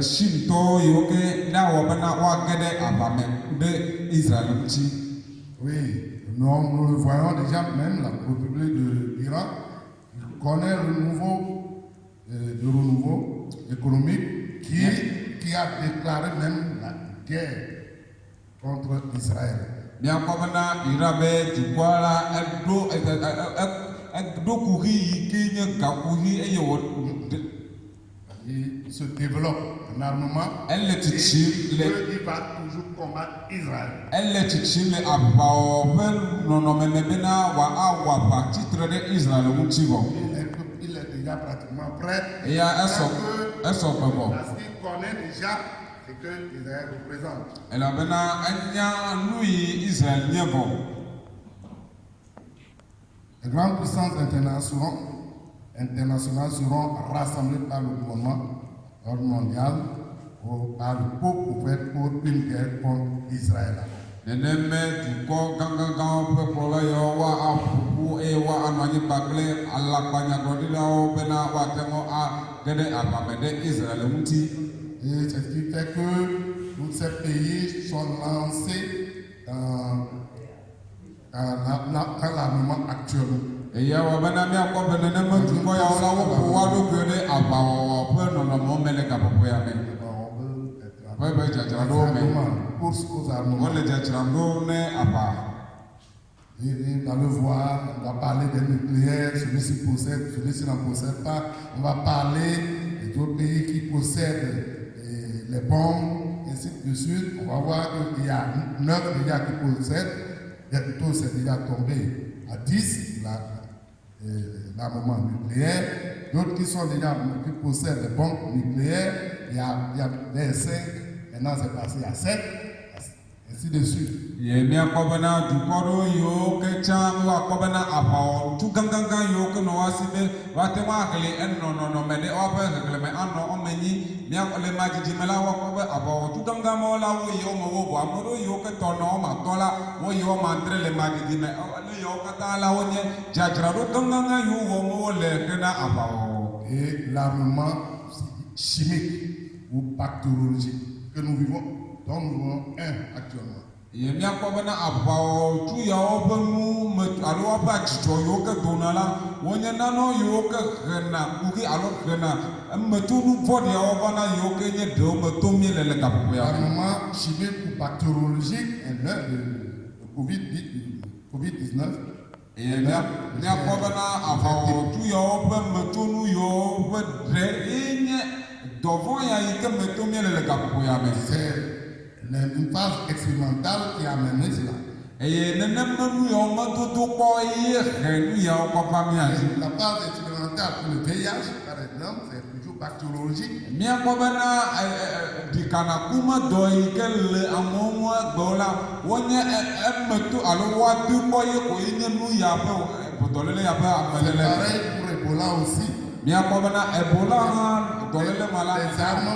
Chintɔwo yiwo ke ne awɔ bena woage ɖe aʋa me ɖe Israël ŋuti. Oui, nous le voyons déjà, même la République d'Iran connaît le renouveau économique qui a déclaré même la guerre contre Israël. Míakpɔ bena Iran be dukɔa la eɖo kuɣi yi ke nye gakuɣi eye Il se développe en armement elle et tsitsi le il va toujours combattre Israël. ele tsitsi le aʋawɔwɔ ƒe nɔnɔme me bena wòawɔ aʋa tsitre ɖe Israël ŋuti vɔ. Il est déjà pratiquement prêt. Eya esɔ gbɔgbɔ. Parce qu'il connaît déjà ce que Israël représente. Elabena enya nu yi Israël nye vɔ. Les grandes puissances internationales seront rassemblées par le gouvernement mondial ou par le peuple pour une guerre contre Israël. Neneme dukɔ gãgãgãwo ƒe kplɔla yawo woaƒoƒu eye woanɔ anyi kpakple alakpanyagblɔɖilawo bena woate ŋu age ɖe aʋa me ɖe Israël ŋuti. Et c'est ce qui fait que tous ces pays sont lancés dans l'armement actuel. Eya wɔ bena míakpɔ be neneme dukɔ yawo la woƒo woa ɖokuiwo ɖe aʋawɔwɔ ƒe nɔnɔmewo me le gaƒoƒoya me. Ƒe be dzadzraɖowo me. Wole dzadzram ɖo ne aʋa. Et dans le voir, on va parler des nucléaires, celui-ci possède, celui-ci n'en possède pas. On va parler des autres pays qui possèdent les bombes, ainsi de suite. On va voir qu'il y a 9 déjà qui possèdent, bientôt c'est déjà tombé à 10, l'armement nucléaire. D'autres qui sont déjà, qui possèdent des bombes nucléaires, il y a les 5, maintenant c'est passé à 7, ainsi de suite. Ye míakpɔ bena dukɔ ɖewo yiwo ke tsã woakpɔ bena aʋawɔtu gãgãgã yiwo ke nɔ woasi be woate ŋu ahli enɔnɔme ɖe woaƒe xexlẽme anɔ wɔme enyi. Míakpɔ le ma dzidzime la woakpɔ be aʋawɔtu gãgã mawo la wo yi wɔme vovo. Ame ɖewo yiwo ke tɔ nɔ wɔme atɔ̃ la wo yi wɔme adre le ma dzidzime. Ne yawo katã la wonye dzadzraɖo gãgãgã yiwo wɔm wole hena aʋawɔwɔ. Et l'armement chimique ou bactériologique que nous vivons, dont nous vivons un actuellement. Ye míakpɔ bena aʋawɔtu yawo ƒe nu me alo woƒe adzidzɔ yiwo ke dona la wonye nanewo yiwo ke hena kuɣi alo hena emetonu vɔ̃ɖiawo vana yiwo ke nye ɖewo me tom míele le gaƒoƒoa me. L'armement chimique ou bactériologique est l'un de Covid-19. Ye míakpɔ bena aʋawɔtu yawo ƒe metonu yiwo ƒe ɖe nye dɔvɔ̃ ya yi ke me tom míele le gaƒoƒoa me. C'est une phase expérimentale qui a mené cela. Eye neneme nu yawo medodo kpɔ eye he nu yawo kɔ va mía dzi. La phase expérimentale pour le VIH, par exemple, c'est toujours bactériologique. Míakpɔ bena ɖikanakumedɔ yi ke le amewo ŋu egbewo la wonye emeto alo woado kpɔ ye koe nye nu ya ƒe dɔléle ya ƒe C'est amelele. pareil pour Ebola aussi. Míakpɔ bena Ebola hã dɔléle ma la. Les armes,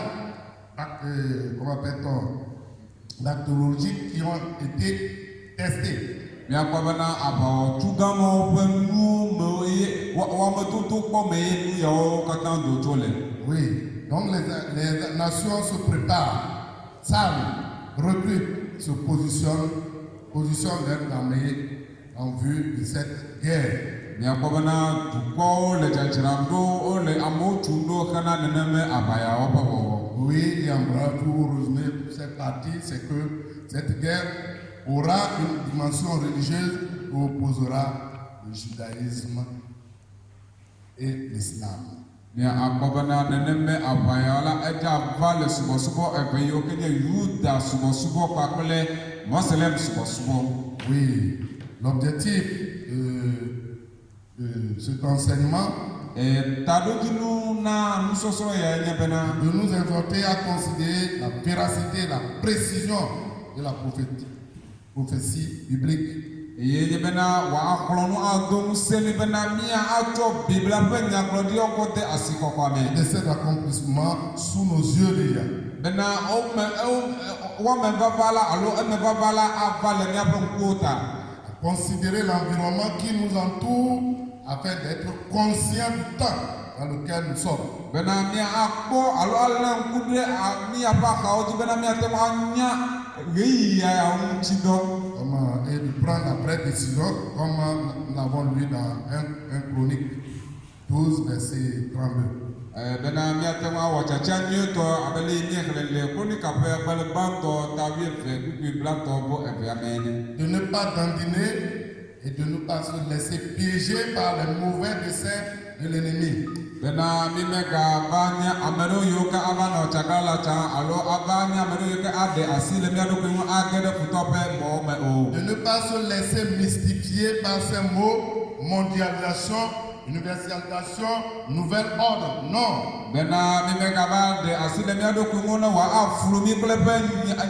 comment appelle-t-on, bactériologiques qui ont été testées. Míakpɔ bena aʋawɔtu gãmawo ƒe nuwo me eye woamedodo kpɔ me ye nu yawo katã do tso le. Oui, donc les nations se préparent, savent, recrutent, se positionnent vers l'armée en vue de cette guerre. Míakpɔ bena dukɔwo le dzadzram ɖo, wole amewo tum ɖo hena neneme aʋayawo ƒe wɔwɔ. Oui, et en bref, pour résumer cette partie, c'est que cette guerre aura une dimension religieuse qui opposera le judaïsme et l'islam. Míakpɔ bena neneme aʋayawo la edza va le subɔsubɔ eve yiwo ke nye Yuda subɔsubɔ kpakple Moslem subɔsubɔ. Oui, l'objectif de cet enseignement Taɖodzinu na nusɔsrɔ̃ ya nye bena de nous exhorter à considérer la véracité, la précision de la prophétie biblique. Ye bena wa aklonu adom seli bena mia ato bibla benya klodi okote asiko kwame. De cet accomplissement sous nos yeux déjà. Bena wa me bavala alo me bavala avale mia pronkota. Considérer l'environnement qui nous entoure afin d'être conscient du temps dans lequel nous sommes. Bena mia akpo alo ala nkudre mia paka odi bena mia tema nya ya Et de prendre la vraie décision comme nous l'avons lu dans 1 Chronique 12 verset 32. Bena mia tema wachacha nyoto abele ni khele Chronique ape bale banto tawir fe kupi blato bo amen. De ne pas dandiner et de ne pas se laisser piéger par les mauvais desseins de l'ennemi. Bena mimeka banya amero yoka abana chakala cha alo abanya amero yoka ade asile mia dokungu agede futope mo me o. De ne pas se laisser mystifier par ces mots mondialisation, universalisation, nouvel ordre. Non. Bena mimeka bade asile mia dokungu na wa aflumi klepe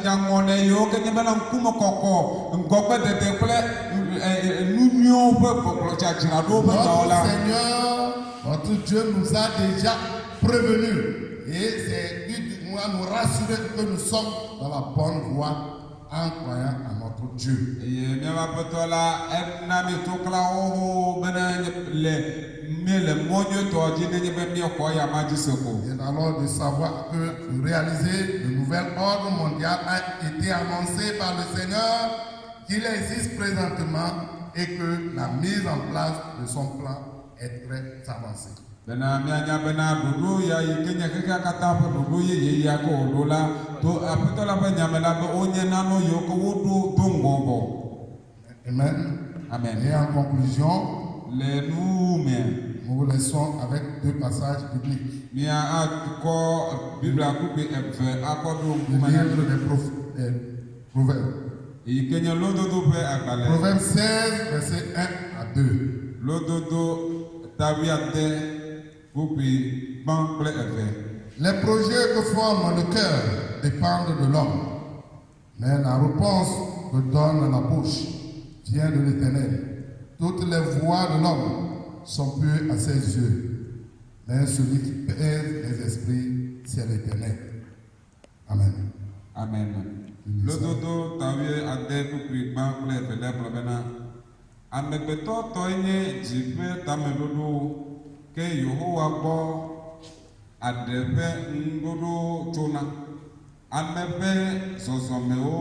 nyangone yoka nyebena nkumo koko ngokwe dede kle nunyo pe koklo cha jirado be Notre Seigneur, notre Dieu nous a déjà prévenus et c'est lui à nous rassurer que nous sommes dans la bonne voie en croyant à notre Dieu. Et alors de savoir que de réaliser le nouvel ordre mondial a été annoncé par le Seigneur, qu'il existe présentement et que la mise en place de son plan est très avancée. Bena mianya bena dulu ya ikenya keka kata dulu ye ya ko dola to apitola benya mela be onye nano yoko wudu tungongo. Amen. Amen. Et en conclusion, nous vous laissons avec 2 passages bibliques. Mia atko bibla kupi efe akodu Le kumana livre des Proverbes. ikenya lododo pe akale. Proverbe 16, verset 1 à 2. Lododo tawiate kupi bangle efe. Les projets que forme le cœur dépendent de l'homme, mais la réponse que donne la bouche vient de l'Éternel. Toutes les voies de l'homme sont pures à ses yeux, mais celui qui pèse les esprits, c'est l'Éternel. Amen. Amen. Lododo tawie ade kupi bangle efe le problema. Amegbetɔ tɔ nye dziƒe tameɖoɖo ke Yehowa gbɔ aɖe ƒe ŋuɖoɖo tsona. Ame ƒe zɔzɔmewo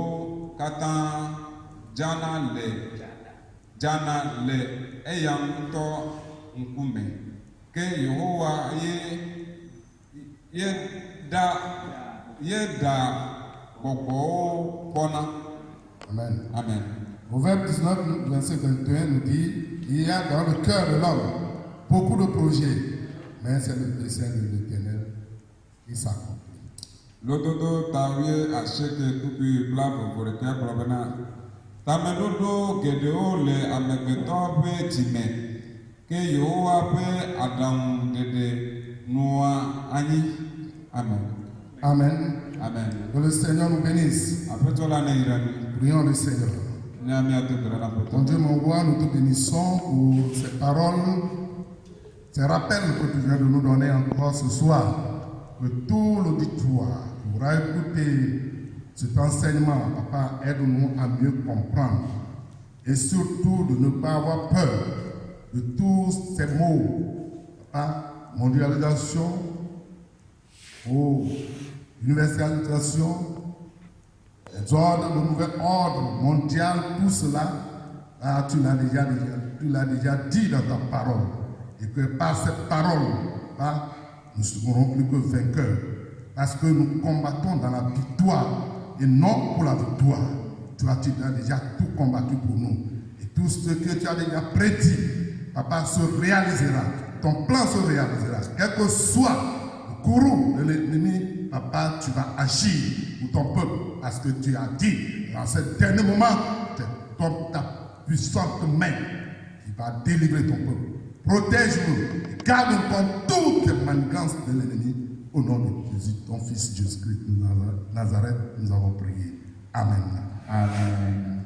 katã dzana le eya ŋutɔ ŋkume. Ke Yehowa ye ɖa gbɔgbɔwo kpɔna. Amen. Amen. Proverbe 19, verset 21 nous dit, il y a dans le cœur de l'homme beaucoup de projets, mais c'est le dessein de l'Éternel qui s'accomplit. Lododo tawie asheke kupi blabo voreke blabena. Tamedodo gedewo le amegbetɔ ƒe dzime ke Yehowa ƒe aɖaŋu ɖeɖe nɔa anyi. Amen. Amen. Amen. Que le Seigneur nous bénisse. Aƒetɔ la ne yra mi. Prions le Seigneur. Ne amiato gbe na Mon aƒetɔ. Dieu, mon roi, nous te bénissons pour ces paroles, ces rappels que tu viens de nous donner encore ce soir. Que tout l'auditoire qui aura écouté cet enseignement, Papa, aide-nous à mieux comprendre. Et surtout de ne pas avoir peur de tous ces mots. Papa, mondialisation, universalisation, les ordres, le nouvel ordre mondial, tout cela, tu l'as déjà dit dans ta parole. Et que par cette parole, nous ne serons plus que vainqueurs. Parce que nous combattons dans la victoire et non pour la victoire. Tu as déjà tout combattu pour nous. Et tout ce que tu as déjà prédit, Papa, se réalisera. Ton plan se réalisera. Quel que soit le courroux de l'ennemi, Papa, tu vas agir pour ton peuple. Parce que tu as dit, dans ce dernier moment, c'est ta puissante main qui va délivrer ton peuple. Protège-nous, garde-nous contre toutes les manigances de l'ennemi. Au nom de Jésus, ton Fils Jésus-Christ, Nazareth, nous avons prié. Amen. Amen.